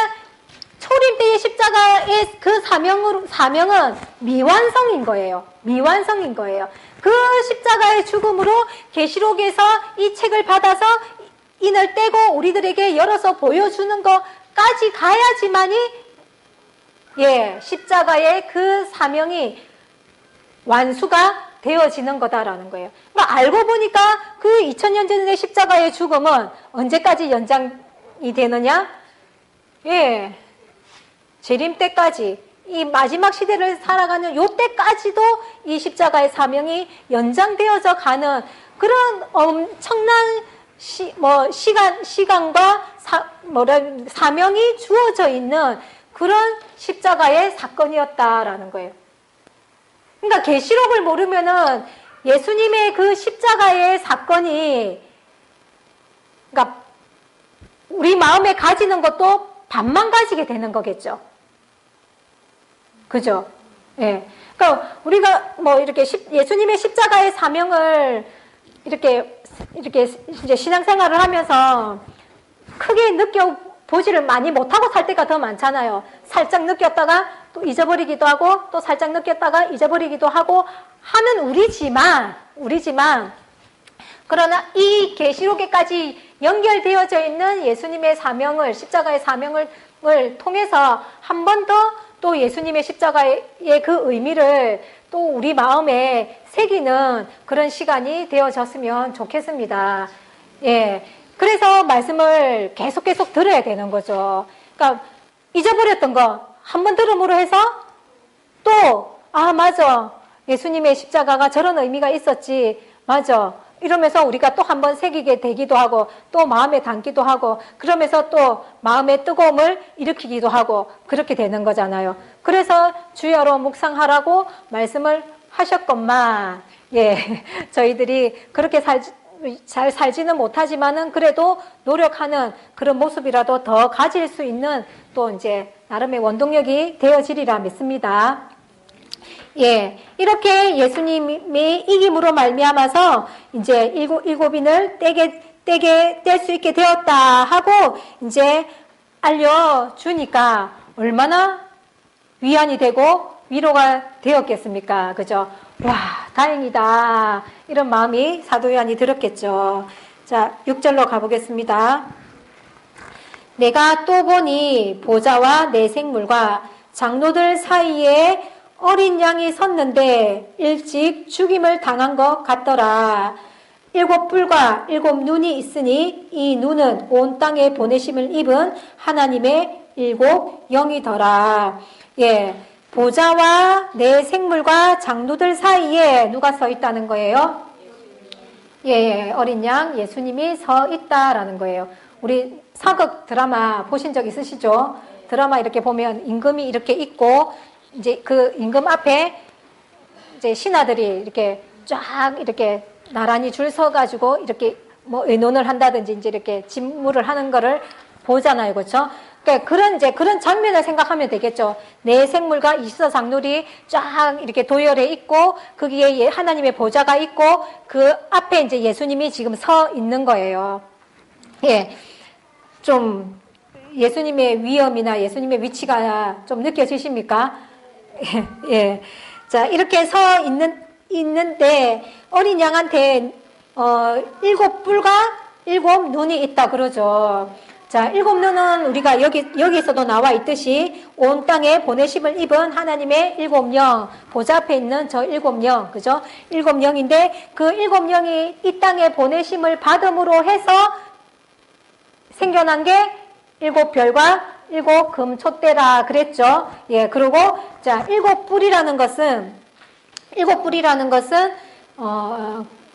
초림 때의 십자가의 그 사명은 미완성인 거예요. 미완성인 거예요. 그 십자가의 죽음으로 계시록에서 이 책을 받아서 인을 떼고 우리들에게 열어서 보여주는 것까지 가야지만이 예, 십자가의 그 사명이 완수가 되어지는 거다라는 거예요. 그러니까 알고 보니까 그 2000년 전의 십자가의 죽음은 언제까지 연장이 되느냐? 예, 재림 때까지, 이 마지막 시대를 살아가는 요 때까지도 이 십자가의 사명이 연장되어져 가는 그런 엄청난 시간과 사명이 주어져 있는 그런 십자가의 사건이었다라는 거예요. 그러니까 계시록을 모르면은 예수님의 그 십자가의 사건이, 그러니까 우리 마음에 가지는 것도 반만 가지게 되는 거겠죠. 그죠? 예. 그러니까 우리가 뭐 이렇게 예수님의 십자가의 사명을 이렇게 이제 신앙생활을 하면서 크게 느껴보지를 많이 못하고 살 때가 더 많잖아요. 살짝 느꼈다가 또 잊어버리기도 하고, 또 살짝 느꼈다가 잊어버리기도 하고 하는 우리지만, 그러나 이 계시록에까지 연결되어져 있는 예수님의 사명을, 십자가의 사명을 통해서 한 번 더 또 예수님의 십자가의 그 의미를 또 우리 마음에 새기는 그런 시간이 되어졌으면 좋겠습니다. 예. 그래서 말씀을 계속 들어야 되는 거죠. 그러니까 잊어버렸던 거 한 번 들음으로 해서 또, 아, 맞아. 예수님의 십자가가 저런 의미가 있었지. 맞아. 이러면서 우리가 또 한 번 새기게 되기도 하고, 또 마음에 담기도 하고, 그러면서 또 마음의 뜨거움을 일으키기도 하고, 그렇게 되는 거잖아요. 그래서 주야로 묵상하라고 말씀을 하셨건만, 예, 저희들이 그렇게 잘 살지는 못하지만은 그래도 노력하는 그런 모습이라도 더 가질 수 있는 또 이제 나름의 원동력이 되어지리라 믿습니다. 예, 이렇게 예수님이 이김으로 말미암아서 이제 일곱인을 뗄 수 있게 되었다 하고 이제 알려주니까 얼마나 위안이 되고 위로가 되었겠습니까? 그죠? 와, 다행이다. 이런 마음이 사도 요한이 들었겠죠. 자, 6절로 가보겠습니다. 내가 또 보니 보좌와 내 생물과 장로들 사이에 어린 양이 섰는데 일찍 죽임을 당한 것 같더라. 7뿔과 7눈이 있으니 이 눈은 온 땅에 보내심을 입은 하나님의 7 영이더라. 예, 보좌와 내 생물과 장로들 사이에 누가 서 있다는 거예요? 예, 어린 양 예수님이 서 있다라는 거예요. 우리 사극 드라마 보신 적 있으시죠? 드라마 이렇게 보면 임금이 이렇게 있고 이제 그 임금 앞에 이제 신하들이 이렇게 쫙 이렇게 나란히 줄 서가지고 이렇게 뭐 의논을 한다든지 이제 이렇게 집무를 하는 거를 보잖아요, 그렇죠? 그러니까 그런 장면을 생각하면 되겠죠. 내 생물과 24장로들이 쫙 이렇게 도열해 있고 거기에 하나님의 보좌가 있고 그 앞에 이제 예수님이 지금 서 있는 거예요. 예, 좀 예수님의 위엄이나 예수님의 위치가 좀 느껴지십니까? 예. 자, 이렇게 서 있는데, 어린 양한테, 7뿔과 7눈이 있다 그러죠. 자, 7눈은 우리가 여기서도 나와 있듯이 온 땅에 보내심을 입은 하나님의 7영, 보좌 앞에 있는 저 7영, 그죠? 7영인데, 그 7영이 이 땅에 보내심을 받음으로 해서 생겨난 게 7별과 7 금촛대라 그랬죠. 예, 그리고 자, 7뿔이라는 것은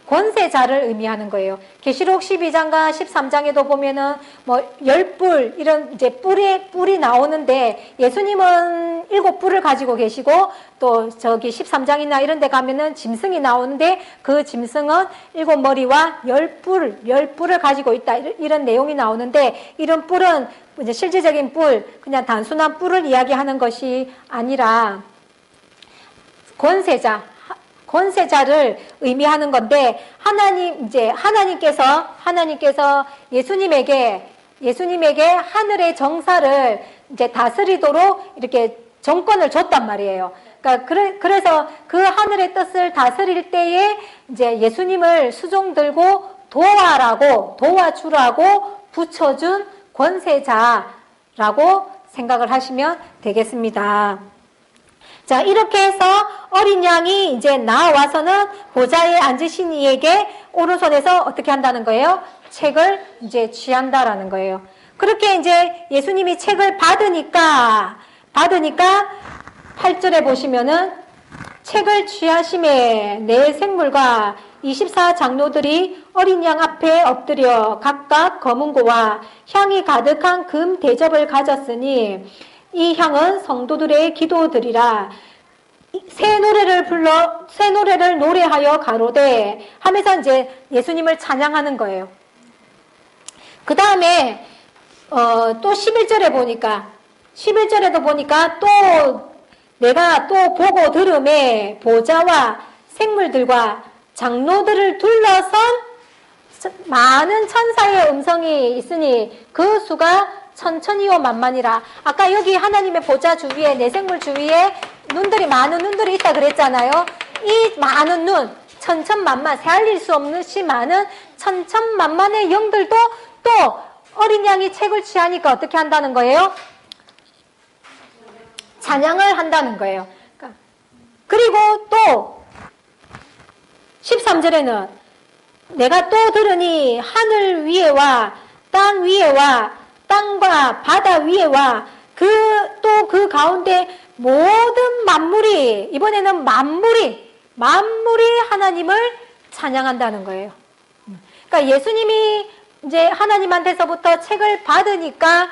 권세자를 의미하는 거예요. 계시록 12장과 13장에도 보면은 뭐 10뿔 이런 이제 뿔이 나오는데 예수님은 7뿔을 가지고 계시고 또 저기 13장이나 이런 데 가면은 짐승이 나오는데 그 짐승은 7머리와 10뿔을 가지고 있다. 이런 내용이 나오는데 이런 뿔은 이제 실질적인 뿔, 그냥 단순한 뿔을 이야기하는 것이 아니라 권세자를 의미하는 건데 하나님께서 예수님에게 하늘의 정사를 이제 다스리도록 이렇게 정권을 줬단 말이에요. 그러니까 그래서 그 하늘의 뜻을 다스릴 때에 이제 예수님을 수종들고 도와주라고 붙여준 권세자라고 생각을 하시면 되겠습니다. 자, 이렇게 해서 어린 양이 이제 나와서는 보좌에 앉으신 이에게 오른손에서 어떻게 한다는 거예요? 책을 이제 취한다라는 거예요. 그렇게 이제 예수님이 책을 받으니까 8절에 보시면은 책을 취하심에 네 생물과 24장로들이 어린 양 앞에 엎드려 각각 검은고와 향이 가득한 금 대접을 가졌으니 이 향은 성도들의 기도드리라. 새 노래를 노래하여 가로되 하면서 이제 예수님을 찬양하는 거예요. 그 다음에 또 11절에도 보니까 또 내가 또 보고 들음에 보좌와 생물들과 장로들을 둘러선 많은 천사의 음성이 있으니 그 수가 천천히요 만만이라. 아까 여기 하나님의 보좌 주위에 네 생물 주위에 많은 눈들이 있다 그랬잖아요. 이 많은 눈, 천천만만, 헤아릴 수 없이 많은 천천만만의 영들도 또 어린 양이 책을 취하니까 어떻게 한다는 거예요? 찬양을 한다는 거예요. 그리고 또 13절에는 내가 또 들으니 하늘 위에와 땅 위에와 땅과 바다 위에와 그 가운데 모든 만물이, 이번에는 만물이 하나님을 찬양한다는 거예요. 그러니까 예수님이 이제 하나님한테서부터 책을 받으니까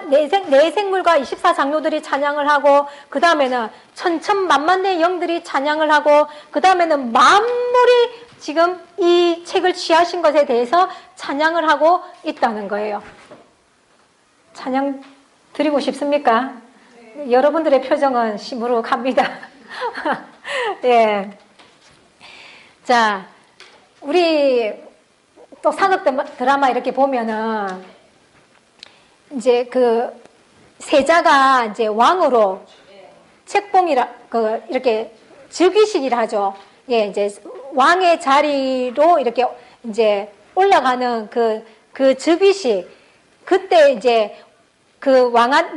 네 생물과 24장로들이 찬양을 하고, 그 다음에는 천천만만의 영들이 찬양을 하고, 그 다음에는 만물이 지금 이 책을 취하신 것에 대해서 찬양을 하고 있다는 거예요. 찬양 드리고 싶습니까? 네. 여러분들의 표정은 시무룩합니다. 예. 자, 우리 또 상업 드라마 이렇게 보면은 이제 그 세자가 이제 왕으로 책봉이라 이렇게 즉위식이라 하죠. 예, 이제 왕의 자리로 이렇게 이제 올라가는 그 즉위식. 그때 이제 그때는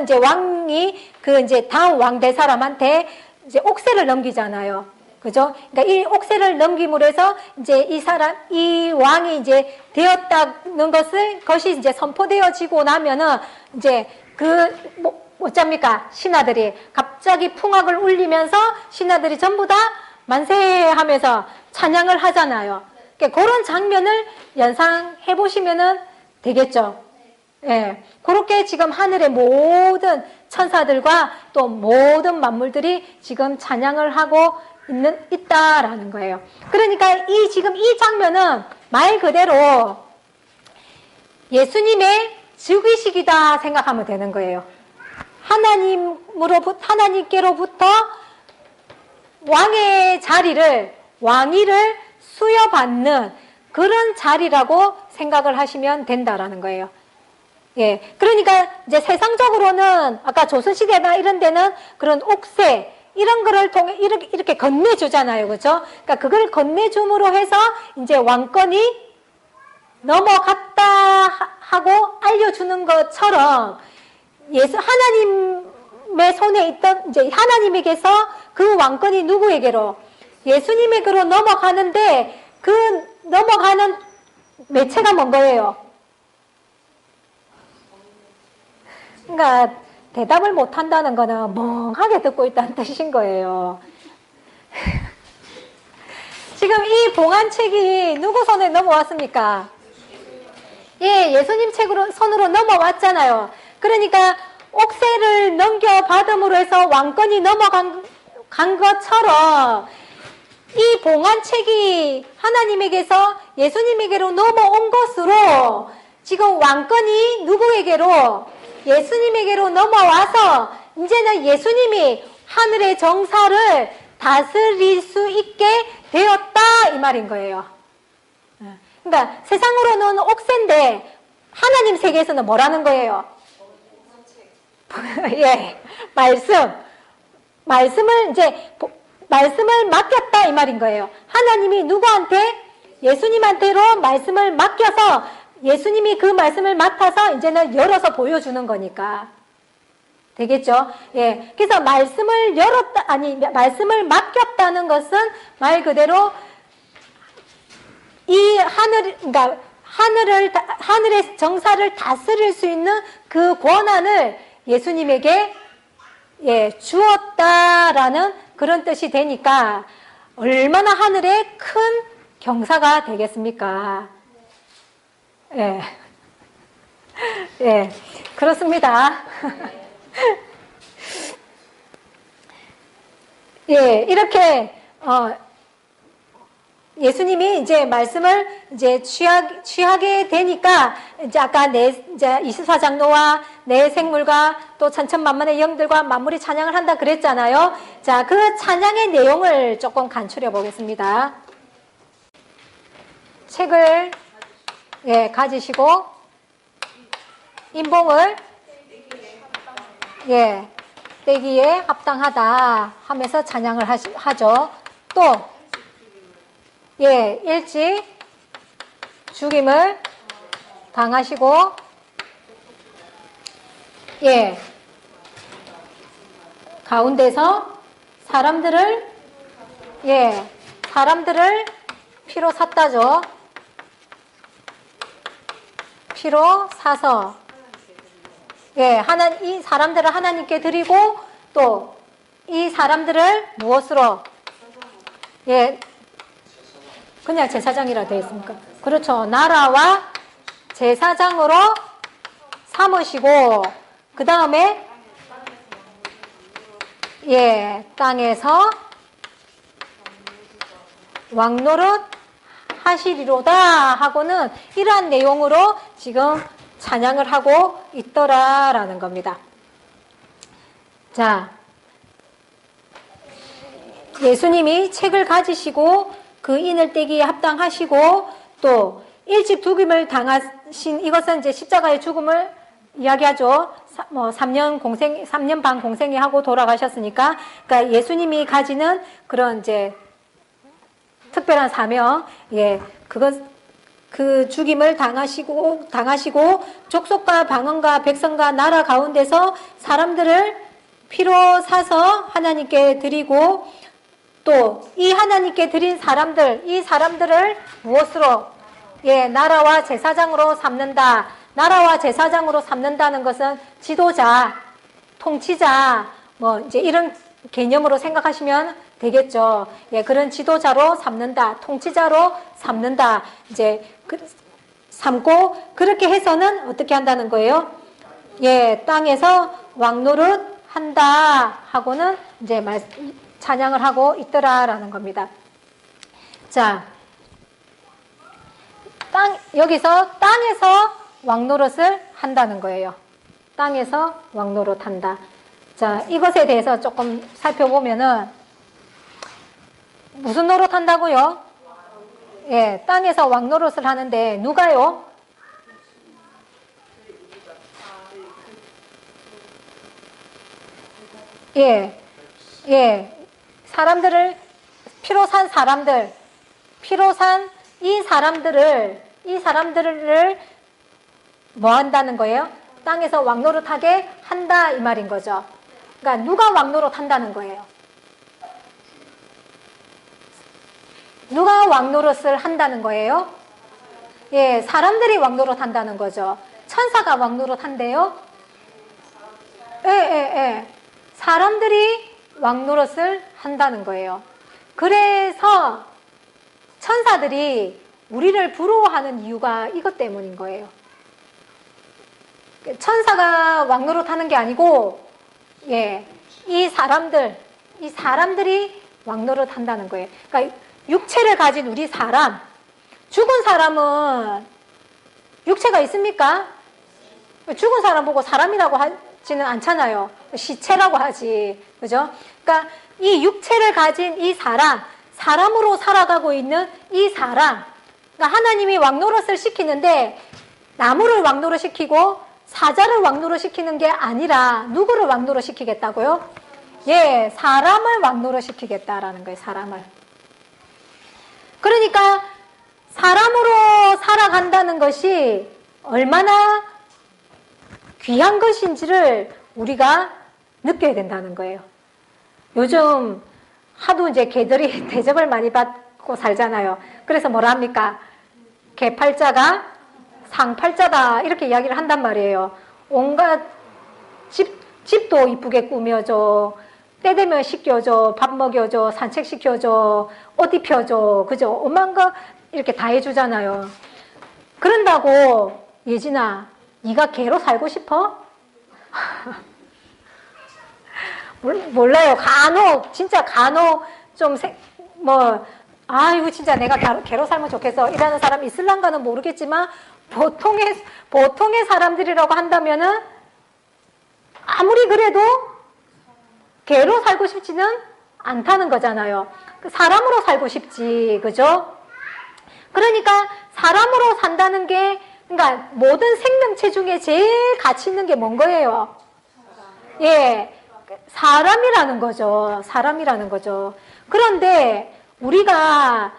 이제 왕이 이제 다음 왕 될 사람한테 이제 옥새를 넘기잖아요. 그죠? 그러니까 이 옥새를 넘김으로 해서 이제 이 왕이 이제 되었다는 것이 이제 선포되어지고 나면은 이제 어쩝니까? 신하들이 갑자기 풍악을 울리면서 신하들이 전부 다 만세하면서 찬양을 하잖아요. 그러니까 그런 장면을 연상해 보시면은 되겠죠. 예. 그렇게 지금 하늘의 모든 천사들과 또 모든 만물들이 지금 찬양을 하고 있다라는 거예요. 그러니까 지금 이 장면은 말 그대로 예수님의 즉위식이다 생각하면 되는 거예요. 하나님께로부터 왕위를 수여받는 그런 자리라고 생각을 하시면 된다라는 거예요. 예. 그러니까 이제 세상적으로는 아까 조선시대나 이런 데는 그런 옥새, 이런 거를 통해 이렇게 건네주잖아요. 그죠? 그러니까 그걸 건네줌으로 해서 이제 왕권이 넘어갔다 하고 알려주는 것처럼 하나님의 손에 있던 이제 하나님에게서 그 왕권이 누구에게로? 예수님에게로 넘어가는데 그 넘어가는 매체가 뭔 거예요? 그러니까 대답을 못 한다는 거는 멍하게 듣고 있다는 뜻인 거예요. 지금 이 봉안책이 누구 손에 넘어왔습니까? 예, 예수님 손으로 넘어왔잖아요. 그러니까 옥새를 넘겨받음으로 해서 왕권이 넘어간 것처럼 이 봉안책이 하나님에게서 예수님에게로 넘어온 것으로 지금 왕권이 누구에게로? 예수님에게로 넘어와서 이제는 예수님이 하늘의 정사를 다스릴 수 있게 되었다 이 말인 거예요. 그러니까 세상으로는 옥새인데 하나님 세계에서는 뭐라는 거예요? 예, 말씀을 맡겼다 이 말인 거예요. 하나님이 누구한테? 예수님한테로 말씀을 맡겨서 예수님이 그 말씀을 맡아서 이제는 열어서 보여주는 거니까. 되겠죠? 예. 그래서 말씀을 말씀을 맡겼다는 것은 말 그대로 이 그러니까 하늘의 정사를 다스릴 수 있는 그 권한을 예수님에게 주었다라는 그런 뜻이 되니까 얼마나 하늘의 큰 경사가 되겠습니까? 예. 예. 그렇습니다. 예, 이렇게, 예수님이 이제 말씀을 이제 취하게 되니까, 이제 아까 이제 24장로와 내 생물과 또 천천만만의 영들과 만물이 찬양을 한다 그랬잖아요. 자, 그 찬양의 내용을 조금 간추려 보겠습니다. 책을, 가지시고, 인봉을, 떼기에 합당하다 하면서 찬양을 하죠. 또, 일찍 죽임을 당하시고, 가운데서 사람들을 피로 샀다죠. 피로 사서, 이 사람들을 하나님께 드리고, 또, 이 사람들을 무엇으로? 그냥 제사장이라 되어 있습니까? 그렇죠. 나라와 제사장으로 삼으시고, 그 다음에, 땅에서 왕노릇 하시리로다 하고는 이러한 내용으로 지금 찬양을 하고 있더라라는 겁니다. 자, 예수님이 책을 가지시고 그 인을 떼기에 합당하시고 또 일찍 죽임을 당하신 이것은 이제 십자가의 죽음을 이야기하죠. 3년 반 공생이 하고 돌아가셨으니까, 그러니까 예수님이 가지는 그런 이제 특별한 사명, 그 죽임을 당하시고 족속과 방언과 백성과 나라 가운데서 사람들을 피로 사서 하나님께 드리고 또 이 하나님께 드린 이 사람들을 무엇으로? 나라와 제사장으로 삼는다. 나라와 제사장으로 삼는다는 것은 지도자, 통치자, 이제 이런 개념으로 생각하시면 되겠죠. 그런 지도자로 삼는다. 통치자로 삼는다. 이제 삼고 그렇게 해서는 어떻게 한다는 거예요? 땅에서 왕노릇 한다 하고는 이제 찬양을 하고 있더라라는 겁니다. 자, 여기서 땅에서 왕노릇을 한다는 거예요. 땅에서 왕노릇 한다. 자, 이것에 대해서 조금 살펴보면은 무슨 노릇 한다고요? 땅에서 왕노릇을 하는데 누가요? 사람들을 피로 산 사람들, 이 사람들을 뭐 한다는 거예요? 땅에서 왕노릇하게 한다 이 말인 거죠. 그러니까 누가 왕노릇 한다는 거예요? 누가 왕노릇을 한다는 거예요? 사람들이 왕노릇 한다는 거죠. 천사가 왕노릇 한대요? 사람들이 왕노릇을 한다는 거예요. 그래서 천사들이 우리를 부러워하는 이유가 이것 때문인 거예요. 천사가 왕노릇하는 게 아니고, 예, 이 사람들이 왕노릇한다는 거예요. 그러니까 육체를 가진 우리 사람, 죽은 사람은 육체가 있습니까? 죽은 사람 보고 사람이라고 하지는 않잖아요. 시체라고 하지, 그죠? 그러니까 이 육체를 가진 이 사람으로 살아가고 있는 이 사람, 그러니까 하나님이 왕노릇을 시키는데 나무를 왕노릇 시키고 사자를 왕노릇 시키는 게 아니라 누구를 왕노릇 시키겠다고요? 예, 사람을 왕노릇 시키겠다라는 거예요, 사람을. 그러니까 사람으로 살아간다는 것이 얼마나 귀한 것인지를 우리가 느껴야 된다는 거예요. 요즘 하도 이제 개들이 대접을 많이 받고 살잖아요. 그래서 뭐라 합니까? 개팔자가 상팔자다 이렇게 이야기를 한단 말이에요. 온갖 집도 이쁘게 꾸며줘, 때 되면 씻겨줘, 밥 먹여줘, 산책시켜줘, 옷 입혀줘, 그죠? 오만가 이렇게 다 해주잖아요. 그런다고 예진아, 네가 개로 살고 싶어? 몰라요. 진짜 간혹 좀 아이고 진짜 내가 개로 살면 좋겠어 이라는 사람이 있을란가는 모르겠지만 보통의 사람들이라고 한다면은 아무리 그래도 개로 살고 싶지는 않다는 거잖아요. 사람으로 살고 싶지, 그죠? 그러니까 사람으로 산다는 게, 그러니까 모든 생명체 중에 제일 가치 있는 게 뭔 거예요? 예, 사람이라는 거죠. 사람이라는 거죠. 그런데 우리가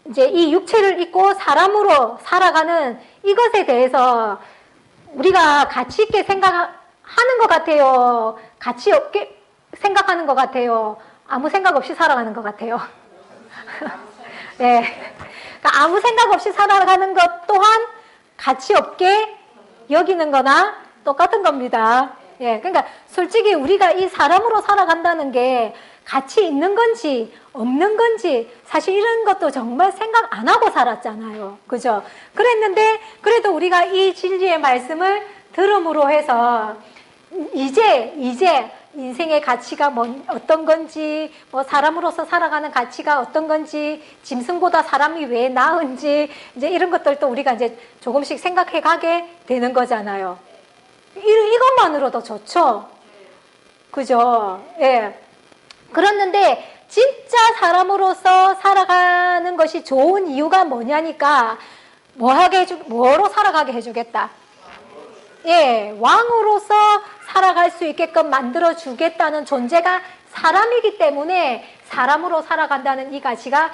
이제 이 육체를 입고 사람으로 살아가는 이것에 대해서 우리가 가치 있게 생각하는 것 같아요? 가치 없게 생각하는 것 같아요? 아무 생각 없이 살아가는 것 같아요? 네. 그러니까 아무 생각 없이 살아가는 것 또한 가치 없게 여기는 거나 똑같은 겁니다. 예. 그러니까 솔직히 우리가 이 사람으로 살아간다는 게 가치 있는 건지 없는 건지 사실 이런 것도 정말 생각 안 하고 살았잖아요. 그죠? 그랬는데 그래도 우리가 이 진리의 말씀을 들음으로 해서 이제 인생의 가치가 어떤 건지, 사람으로서 살아가는 가치가 어떤 건지, 짐승보다 사람이 왜 나은지, 이제 이런 것들도 우리가 이제 조금씩 생각해 가게 되는 거잖아요. 이것만으로도 좋죠? 그죠? 예. 그렇는데, 진짜 사람으로서 살아가는 것이 좋은 이유가 뭐냐니까, 뭐로 살아가게 해주겠다? 예, 왕으로서 살아갈 수 있게끔 만들어주겠다는 존재가 사람이기 때문에 사람으로 살아간다는 이 가치가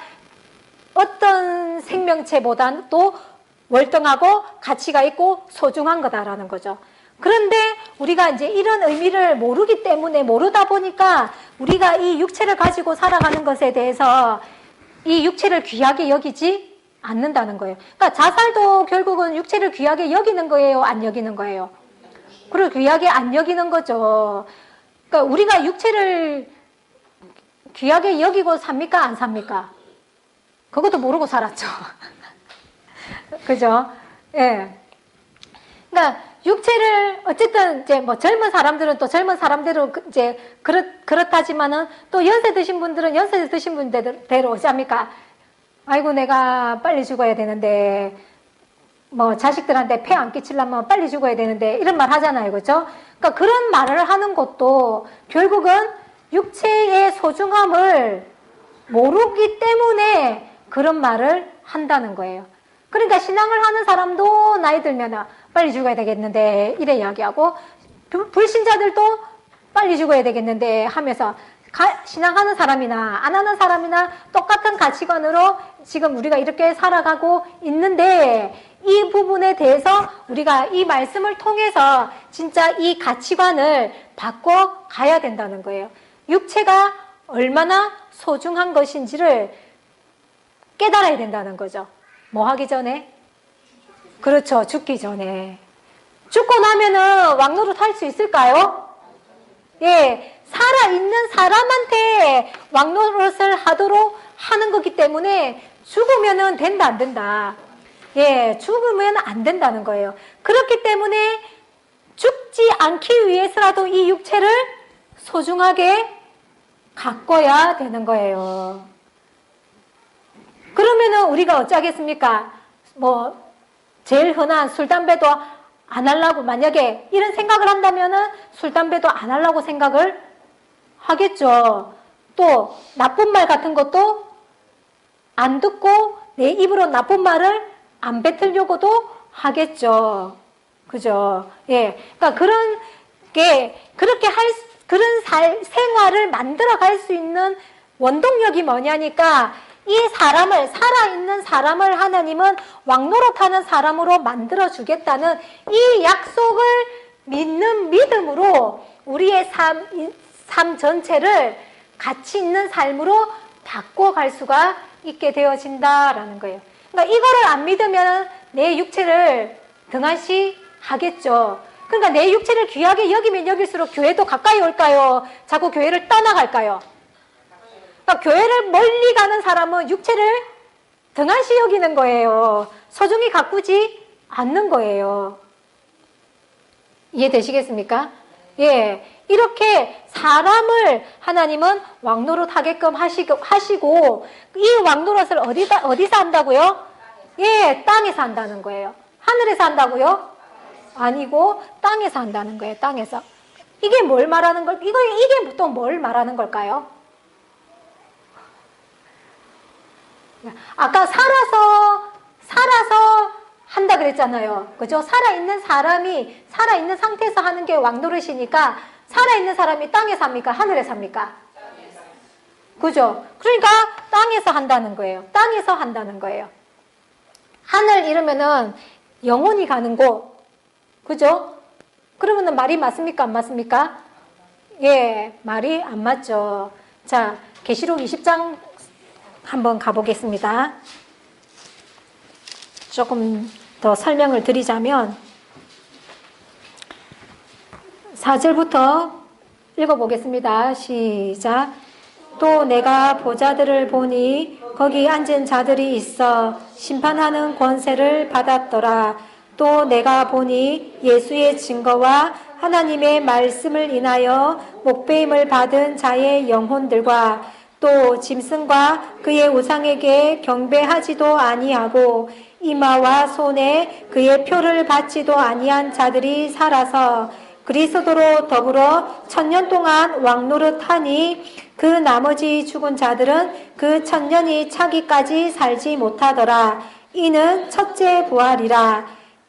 어떤 생명체보다도 월등하고 가치가 있고 소중한 거다라는 거죠. 그런데 우리가 이제 이런 의미를 모르다 보니까 우리가 이 육체를 가지고 살아가는 것에 대해서 이 육체를 귀하게 여기지 않는다는 거예요. 그러니까 자살도 결국은 육체를 귀하게 여기는 거예요? 안 여기는 거예요? 그리고 귀하게 안 여기는 거죠. 그러니까 우리가 육체를 귀하게 여기고 삽니까? 안 삽니까? 그것도 모르고 살았죠. 그죠? 예. 그러니까 육체를 어쨌든 이제 젊은 사람들은 또 젊은 사람대로 이제 그렇다지만은 또 연세 드신 분들은 연세 드신 분대로 어찌합니까? 아이고 내가 빨리 죽어야 되는데 자식들한테 폐 안 끼치려면 빨리 죽어야 되는데 이런 말 하잖아요. 그렇죠? 그러니까 그런 말을 하는 것도 결국은 육체의 소중함을 모르기 때문에 그런 말을 한다는 거예요. 그러니까 신앙을 하는 사람도 나이 들면 빨리 죽어야 되겠는데 이래 이야기하고 불신자들도 빨리 죽어야 되겠는데 하면서 신앙하는 사람이나 안 하는 사람이나 똑같은 가치관으로 지금 우리가 이렇게 살아가고 있는데 이 부분에 대해서 우리가 이 말씀을 통해서 진짜 이 가치관을 바꿔 가야 된다는 거예요. 육체가 얼마나 소중한 것인지를 깨달아야 된다는 거죠. 뭐 하기 전에? 그렇죠. 죽기 전에. 죽고 나면은 왕노릇 할 수 있을까요? 예. 살아있는 사람한테 왕노릇을 하도록 하는 거기 때문에 죽으면은 된다, 안 된다? 예, 죽으면 안 된다는 거예요. 그렇기 때문에 죽지 않기 위해서라도 이 육체를 소중하게 가꿔야 되는 거예요. 그러면은 우리가 어쩌겠습니까? 뭐 제일 흔한 술, 담배도 안 하려고, 만약에 이런 생각을 한다면은 술, 담배도 안 하려고 생각을 하겠죠. 또 나쁜 말 같은 것도 안 듣고 내 입으로 나쁜 말을 안 뱉으려고도 하겠죠. 그죠? 예. 그러니까 그런 게, 그런 생활을 만들어 갈 수 있는 원동력이 뭐냐니까, 이 사람을, 살아있는 사람을 하나님은 왕노릇하는 사람으로 만들어 주겠다는 이 약속을 믿는 믿음으로 우리의 삶 전체를 가치 있는 삶으로 바꿔갈 수가 있게 되어진다라는 거예요. 그러니까 이거를 안 믿으면 내 육체를 등한시 하겠죠. 그러니까 내 육체를 귀하게 여기면 여길수록 교회도 가까이 올까요? 자꾸 교회를 떠나갈까요? 그러니까 교회를 멀리 가는 사람은 육체를 등한시 여기는 거예요. 소중히 가꾸지 않는 거예요. 이해되시겠습니까? 예. 이렇게 사람을 하나님은 왕노릇 하게끔 하시고, 이 왕노릇을 어디서 한다고요? 예, 땅에서 한다는 거예요. 하늘에서 한다고요? 아니고 땅에서 한다는 거예요. 땅에서. 이게 뭘 말하는 걸? 이게 또 뭘 말하는 걸까요? 아까 살아서 한다 그랬잖아요. 그죠? 살아있는 상태에서 하는 게 왕노릇이니까, 살아있는 사람이 땅에서 합니까? 하늘에서 합니까? 그죠? 그러니까 땅에서 한다는 거예요. 땅에서 한다는 거예요. 하늘 이러면은 영혼이 가는 곳. 그죠? 그러면은 말이 맞습니까? 안 맞습니까? 예, 말이 안 맞죠. 자, 계시록 20장 한번 가보겠습니다. 조금 더 설명을 드리자면 4절부터 읽어보겠습니다. 시작. 또 내가 보좌들을 보니 거기 앉은 자들이 있어 심판하는 권세를 받았더라. 또 내가 보니 예수의 증거와 하나님의 말씀을 인하여 목배임을 받은 자의 영혼들과 또 짐승과 그의 우상에게 경배하지도 아니하고 이마와 손에 그의 표를 받지도 아니한 자들이 살아서 그리스도로 더불어 1000년 동안 왕노릇하니 그 나머지 죽은 자들은 그 1000년이 차기까지 살지 못하더라. 이는 첫째 부활이라.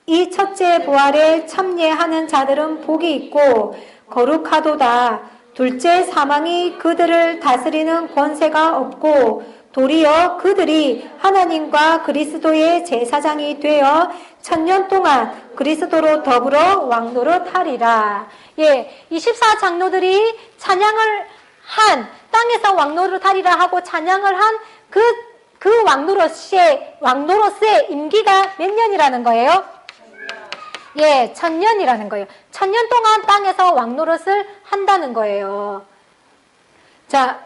이 첫째 부활에 참여하는 자들은 복이 있고 거룩하도다. 둘째 사망이 그들을 다스리는 권세가 없고 도리어 그들이 하나님과 그리스도의 제사장이 되어 1000년 동안 그리스도로 더불어 왕노릇하리라. 예, 24장로들이 찬양을 한, 땅에서 왕노릇하리라 하고 찬양을 한 그 왕노릇의 임기가 몇 년이라는 거예요? 예, 1000년이라는 거예요. 1000년 동안 땅에서 왕노릇을 한다는 거예요. 자,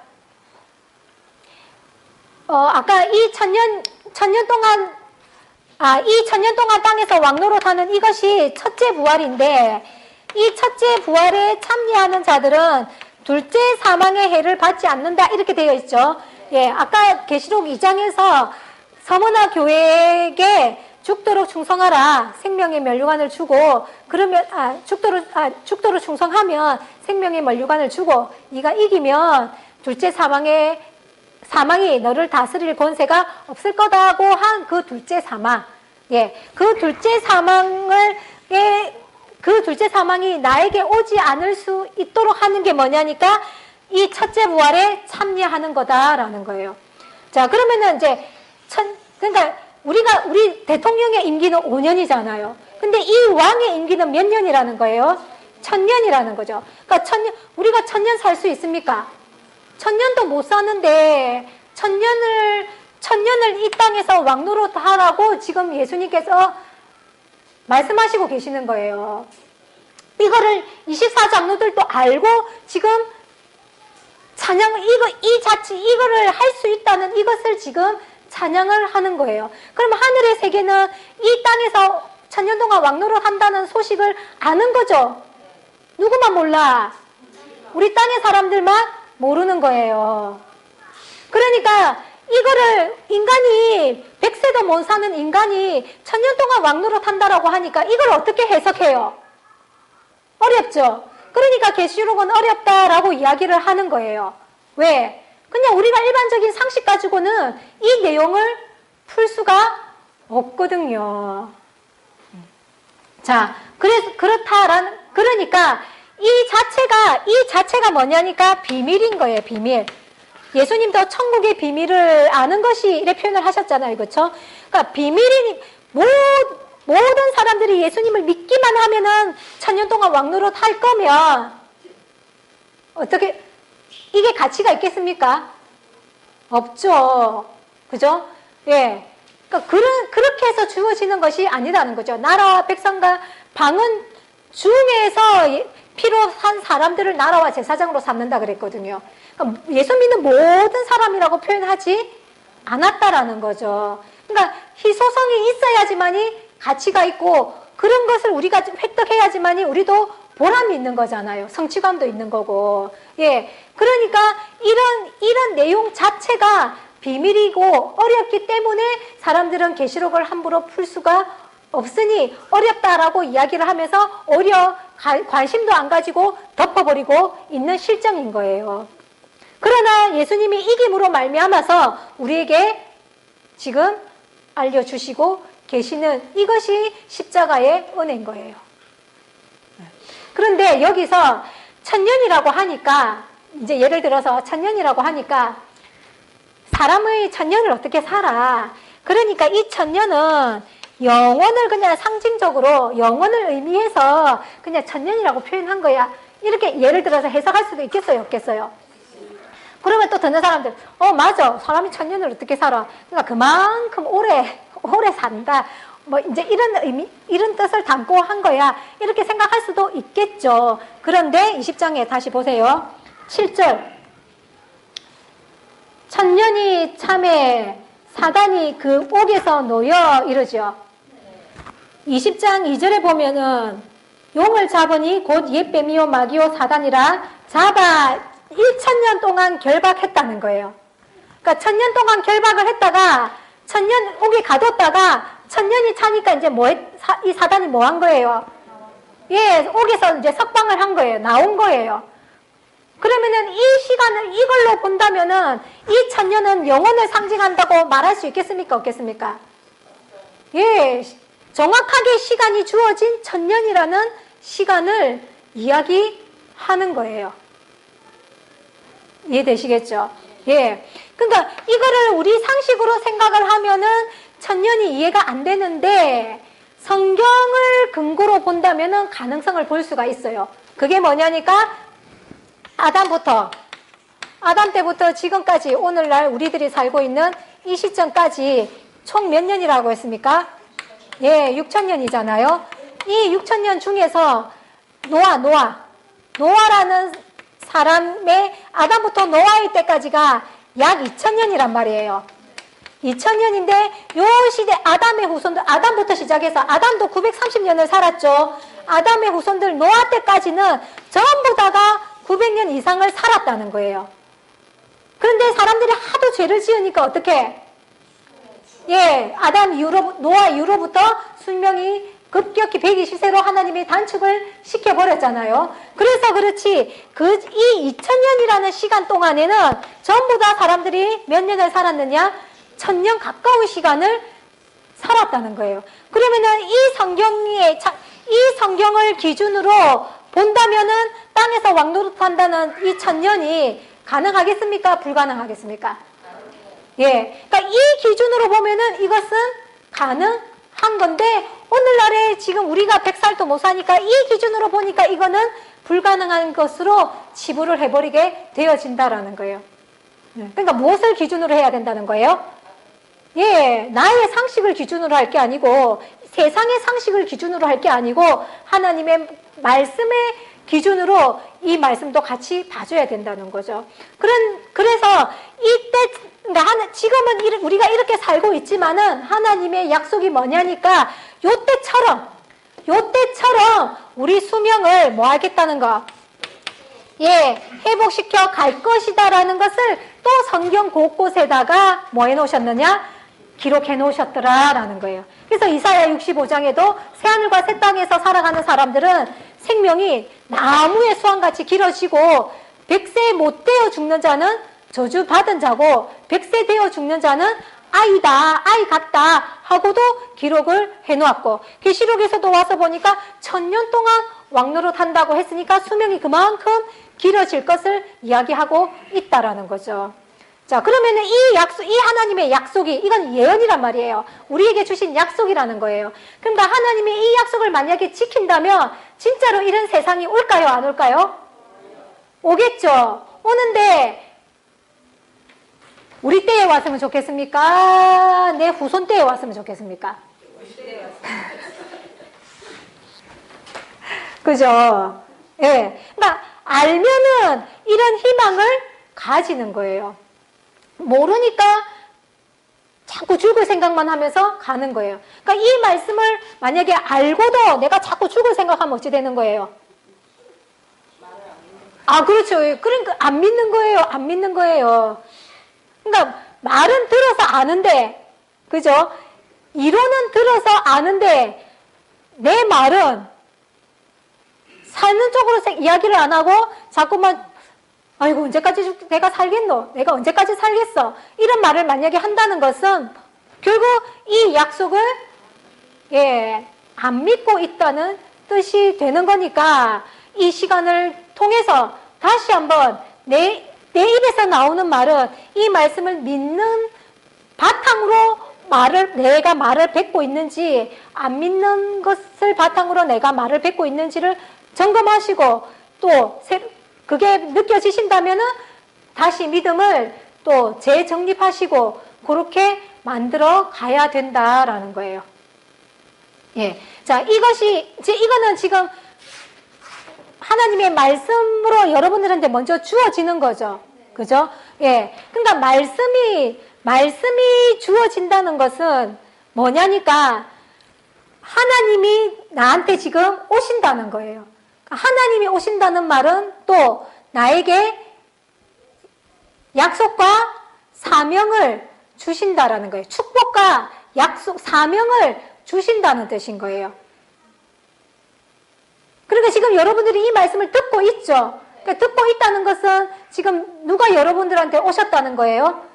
아까 이 1000년 동안 땅에서 왕노릇하는 이것이 첫째 부활인데, 이 첫째 부활에 참여하는 자들은 둘째 사망의 해를 받지 않는다, 이렇게 되어 있죠. 예, 아까 계시록 2장에서 서머나 교회에게 죽도록 충성하라, 생명의 면류관을 주고, 그러면 죽도록 충성하면 생명의 면류관을 주고, 네가 이기면 둘째 사망이 너를 다스릴 권세가 없을 거다고 한 그 둘째 사망. 예, 그 둘째 사망이 나에게 오지 않을 수 있도록 하는 게 뭐냐니까 이 첫째 부활에 참여하는 거다라는 거예요. 자, 그러면은 이제 그러니까 우리 대통령의 임기는 5년이잖아요. 근데 이 왕의 임기는 몇 년이라는 거예요? 1000년이라는 거죠. 그러니까 우리가 1000년 살 수 있습니까? 1000년도 못 사는데 1000년을 이 땅에서 왕노릇 하라고 지금 예수님께서 말씀하시고 계시는 거예요. 이거를 24장로들도 알고 지금 이거를 할 수 있다는 이것을 지금 찬양을 하는 거예요. 그럼 하늘의 세계는 이 땅에서 천년 동안 왕노릇 한다는 소식을 아는 거죠. 누구만 몰라? 우리 땅의 사람들만 모르는 거예요. 그러니까 이거를 인간이 100세도 못 사는 인간이 천년 동안 왕노릇 한다라고 하니까 이걸 어떻게 해석해요? 어렵죠. 그러니까 계시록은 어렵다라고 이야기를 하는 거예요. 왜? 그냥 우리가 일반적인 상식 가지고는 이 내용을 풀 수가 없거든요. 자, 그러니까 이 자체가 뭐냐니까 비밀인 거예요, 비밀. 예수님도 천국의 비밀을 아는 것이 이래 표현을 하셨잖아요, 그렇죠? 그러니까 비밀이니 모든 사람들이 예수님을 믿기만 하면은 천년 동안 왕노릇 할 거면 어떻게 이게 가치가 있겠습니까? 없죠, 그죠? 예, 그러니까 그렇게 해서 주어지는 것이 아니라는 거죠. 나라와 백성과 방은 중에서 피로 산 사람들을 나라와 제사장으로 삼는다 그랬거든요. 그러니까 예수 믿는 모든 사람이라고 표현하지 않았다라는 거죠. 그러니까 희소성이 있어야지만이 가치가 있고 그런 것을 우리가 획득해야지만이 우리도 보람이 있는 거잖아요. 성취감도 있는 거고. 예, 그러니까 이런 내용 자체가 비밀이고 어렵기 때문에 사람들은 계시록을 함부로 풀 수가 없으니 어렵다라고 이야기를 하면서 오히려 관심도 안 가지고 덮어버리고 있는 실정인 거예요. 그러나 예수님이 이김으로 말미암아서 우리에게 지금 알려주시고 계시는 이것이 십자가의 은혜인 거예요. 그런데 여기서 천년이라고 하니까 이제 예를 들어서 천년이라고 하니까 사람의 천년을 어떻게 살아? 그러니까 이 천년은 영원을 그냥 상징적으로 영원을 의미해서 그냥 천년이라고 표현한 거야. 이렇게 예를 들어서 해석할 수도 있겠어요, 없겠어요? 그러면 또 듣는 사람들, 맞아. 사람이 천년을 어떻게 살아? 그러니까 그만큼 오래 산다. 뭐 이제 이런 의미, 이런 뜻을 담고 한 거야. 이렇게 생각할 수도 있겠죠. 그런데 20장에 다시 보세요. 7절. 천년이 참에 사단이 그 옥에서 놓여 이러죠. 20장 2절에 보면은 용을 잡으니 곧 옛뱀이요 마귀요 사단이라 잡아 1000년 동안 결박했다는 거예요. 그러니까 1000년 동안 결박을 했다가 1000년 옥에 가뒀다가 1000년이 차니까 이제 이 사단이 뭐 한 거예요? 예, 옥에서 이제 석방을 한 거예요. 나온 거예요. 그러면은 이 시간을 이걸로 본다면은 이 1000년은 영혼을 상징한다고 말할 수 있겠습니까? 없겠습니까? 예, 정확하게 시간이 주어진 1000년이라는 시간을 이야기하는 거예요. 이해되시겠죠? 예. 그러니까 이거를 우리 상식으로 생각을 하면은 1000년이 이해가 안 되는데 성경을 근거로 본다면은 가능성을 볼 수가 있어요. 그게 뭐냐니까 아담 때부터 지금까지 오늘날 우리들이 살고 있는 이 시점까지 총 몇 년이라고 했습니까? 예, 6000년이잖아요. 이 6000년 중에서 노아라는 사람의 아담부터 노아의 때까지가 약 2000년이란 말이에요. 2000년인데 요 시대 아담의 후손들, 아담부터 시작해서 아담도 930년을 살았죠. 아담의 후손들 노아 때까지는 전부 다가 900년 이상을 살았다는 거예요. 그런데 사람들이 하도 죄를 지으니까 어떻게? 예, 노아 이후로부터 수명이 급격히 120세로 하나님이 단축을 시켜버렸잖아요. 그래서 그렇지 이 2000년이라는 시간 동안에는 전부 다 사람들이 몇 년을 살았느냐? 1000년 가까운 시간을 살았다는 거예요. 그러면은 이 성경을 기준으로 본다면은 땅에서 왕노릇한다는 이 1000년이 가능하겠습니까? 불가능하겠습니까? 예, 그러니까 이 기준으로 보면은 이것은 가능한 건데 오늘날에 지금 우리가 100살도 못 사니까 이 기준으로 보니까 이거는 불가능한 것으로 치부를 해버리게 되어진다라는 거예요. 그러니까 무엇을 기준으로 해야 된다는 거예요? 예, 나의 상식을 기준으로 할 게 아니고 세상의 상식을 기준으로 할 게 아니고 하나님의 말씀의 기준으로 이 말씀도 같이 봐줘야 된다는 거죠. 그래서 이때 그러니까 지금은 우리가 이렇게 살고 있지만은 하나님의 약속이 뭐냐니까 요때처럼 우리 수명을 뭐 하겠다는 거. 예, 회복시켜 갈 것이다라는 것을 또 성경 곳곳에다가 뭐 해놓으셨느냐? 기록해 놓으셨더라라는 거예요. 그래서 이사야 65장에도 새하늘과 새 땅에서 살아가는 사람들은 생명이 나무의 수완같이 길어지고 100세 못 되어 죽는 자는 저주받은 자고 100세 되어 죽는 자는 아이다, 아이 같다 하고도 기록을 해놓았고 계시록에서도 와서 보니까 1000년 동안 왕노릇 한다고 했으니까 수명이 그만큼 길어질 것을 이야기하고 있다라는 거죠. 자, 그러면은 이 하나님의 약속이, 이건 예언이란 말이에요. 우리에게 주신 약속이라는 거예요. 그러니까 하나님이 이 약속을 만약에 지킨다면 진짜로 이런 세상이 올까요? 안 올까요? 오겠죠. 오는데 우리 때에 왔으면 좋겠습니까? 내 후손 때에 왔으면 좋겠습니까? 그죠? 예. 그러니까 알면은 이런 희망을 가지는 거예요. 모르니까 자꾸 죽을 생각만 하면서 가는 거예요. 그러니까 이 말씀을 만약에 알고도 내가 자꾸 죽을 생각하면 어찌 되는 거예요? 아, 그렇죠. 그러니까 안 믿는 거예요. 안 믿는 거예요. 그러니까 말은 들어서 아는데, 그죠? 이론은 들어서 아는데 내 말은 사는 쪽으로 이야기를 안 하고 자꾸만 아이고 언제까지 내가 살겠노? 내가 언제까지 살겠어? 이런 말을 만약에 한다는 것은 결국 이 약속을 안 믿고 있다는 뜻이 되는 거니까 이 시간을 통해서 다시 한번 내 입에서 나오는 말은 이 말씀을 믿는 바탕으로 내가 말을 뱉고 있는지 안 믿는 것을 바탕으로 내가 말을 뱉고 있는지를 점검하시고 또 그게 느껴지신다면은 다시 믿음을 또 재정립하시고 그렇게 만들어 가야 된다라는 거예요. 예. 자, 이거는 지금 하나님의 말씀으로 여러분들한테 먼저 주어지는 거죠. 그죠? 예. 그러니까 말씀이 주어진다는 것은 뭐냐니까 하나님이 나한테 지금 오신다는 거예요. 하나님이 오신다는 말은 또 나에게 약속과 사명을 주신다라는 거예요. 축복과 약속, 사명을 주신다는 뜻인 거예요. 그러니까 지금 여러분들이 이 말씀을 듣고 있죠. 그러니까 듣고 있다는 것은 지금 누가 여러분들한테 오셨다는 거예요?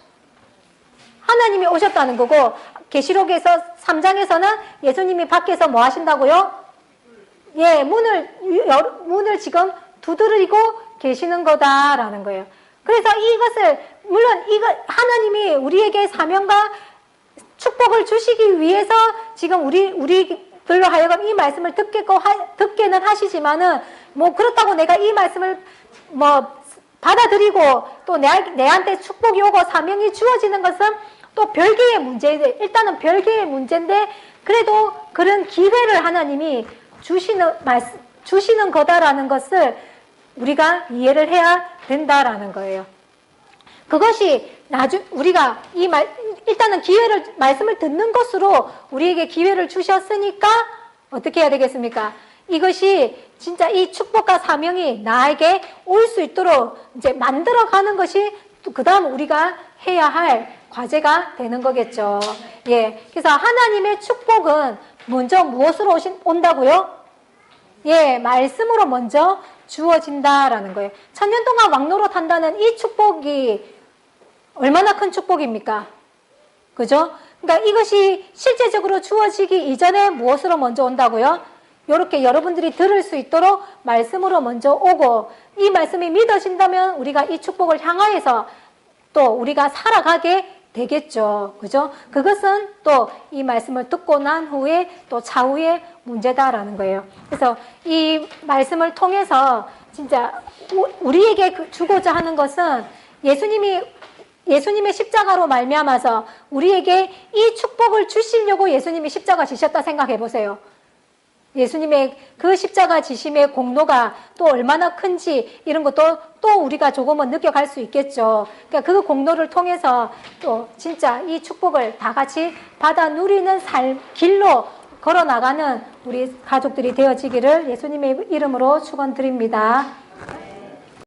하나님이 오셨다는 거고 계시록에서 3장에서는 예수님이 밖에서 뭐 하신다고요? 예, 문을 지금 두드리고 계시는 거다라는 거예요. 그래서 이것을 물론 하나님이 우리에게 사명과 축복을 주시기 위해서 지금 우리들로 하여금 이 말씀을 듣게는 하시지만은 뭐 그렇다고 내가 이 말씀을 뭐 받아들이고 또 내한테 축복이 오고 사명이 주어지는 것은 또 별개의 문제인데 일단은 별개의 문제인데 그래도 그런 기회를 하나님이 주시는 거다라는 것을 우리가 이해를 해야 된다라는 거예요. 그것이 우리가 일단은 말씀을 듣는 것으로 우리에게 기회를 주셨으니까 어떻게 해야 되겠습니까? 이것이 진짜 이 축복과 사명이 나에게 올 수 있도록 이제 만들어가는 것이 그 다음 우리가 해야 할 과제가 되는 거겠죠. 예. 그래서 하나님의 축복은 먼저 무엇으로 온다고요? 예, 말씀으로 먼저 주어진다라는 거예요. 1000년 동안 왕노릇 한다는 이 축복이 얼마나 큰 축복입니까? 그죠? 그러니까 이것이 실제적으로 주어지기 이전에 무엇으로 먼저 온다고요? 이렇게 여러분들이 들을 수 있도록 말씀으로 먼저 오고 이 말씀이 믿어진다면 우리가 이 축복을 향하여서 또 우리가 살아가게 되겠죠. 그죠? 그것은 또 이 말씀을 듣고 난 후에 또 차후의 문제다라는 거예요. 그래서 이 말씀을 통해서 진짜 우리에게 주고자 하는 것은 예수님의 십자가로 말미암아서 우리에게 이 축복을 주시려고 예수님이 십자가 지셨다 생각해 보세요. 예수님의 그 십자가 지심의 공로가 또 얼마나 큰지 이런 것도 또 우리가 조금은 느껴갈 수 있겠죠. 그러니까 그 공로를 통해서 또 진짜 이 축복을 다 같이 받아 누리는 길로 걸어 나가는 우리 가족들이 되어지기를 예수님의 이름으로 축원드립니다.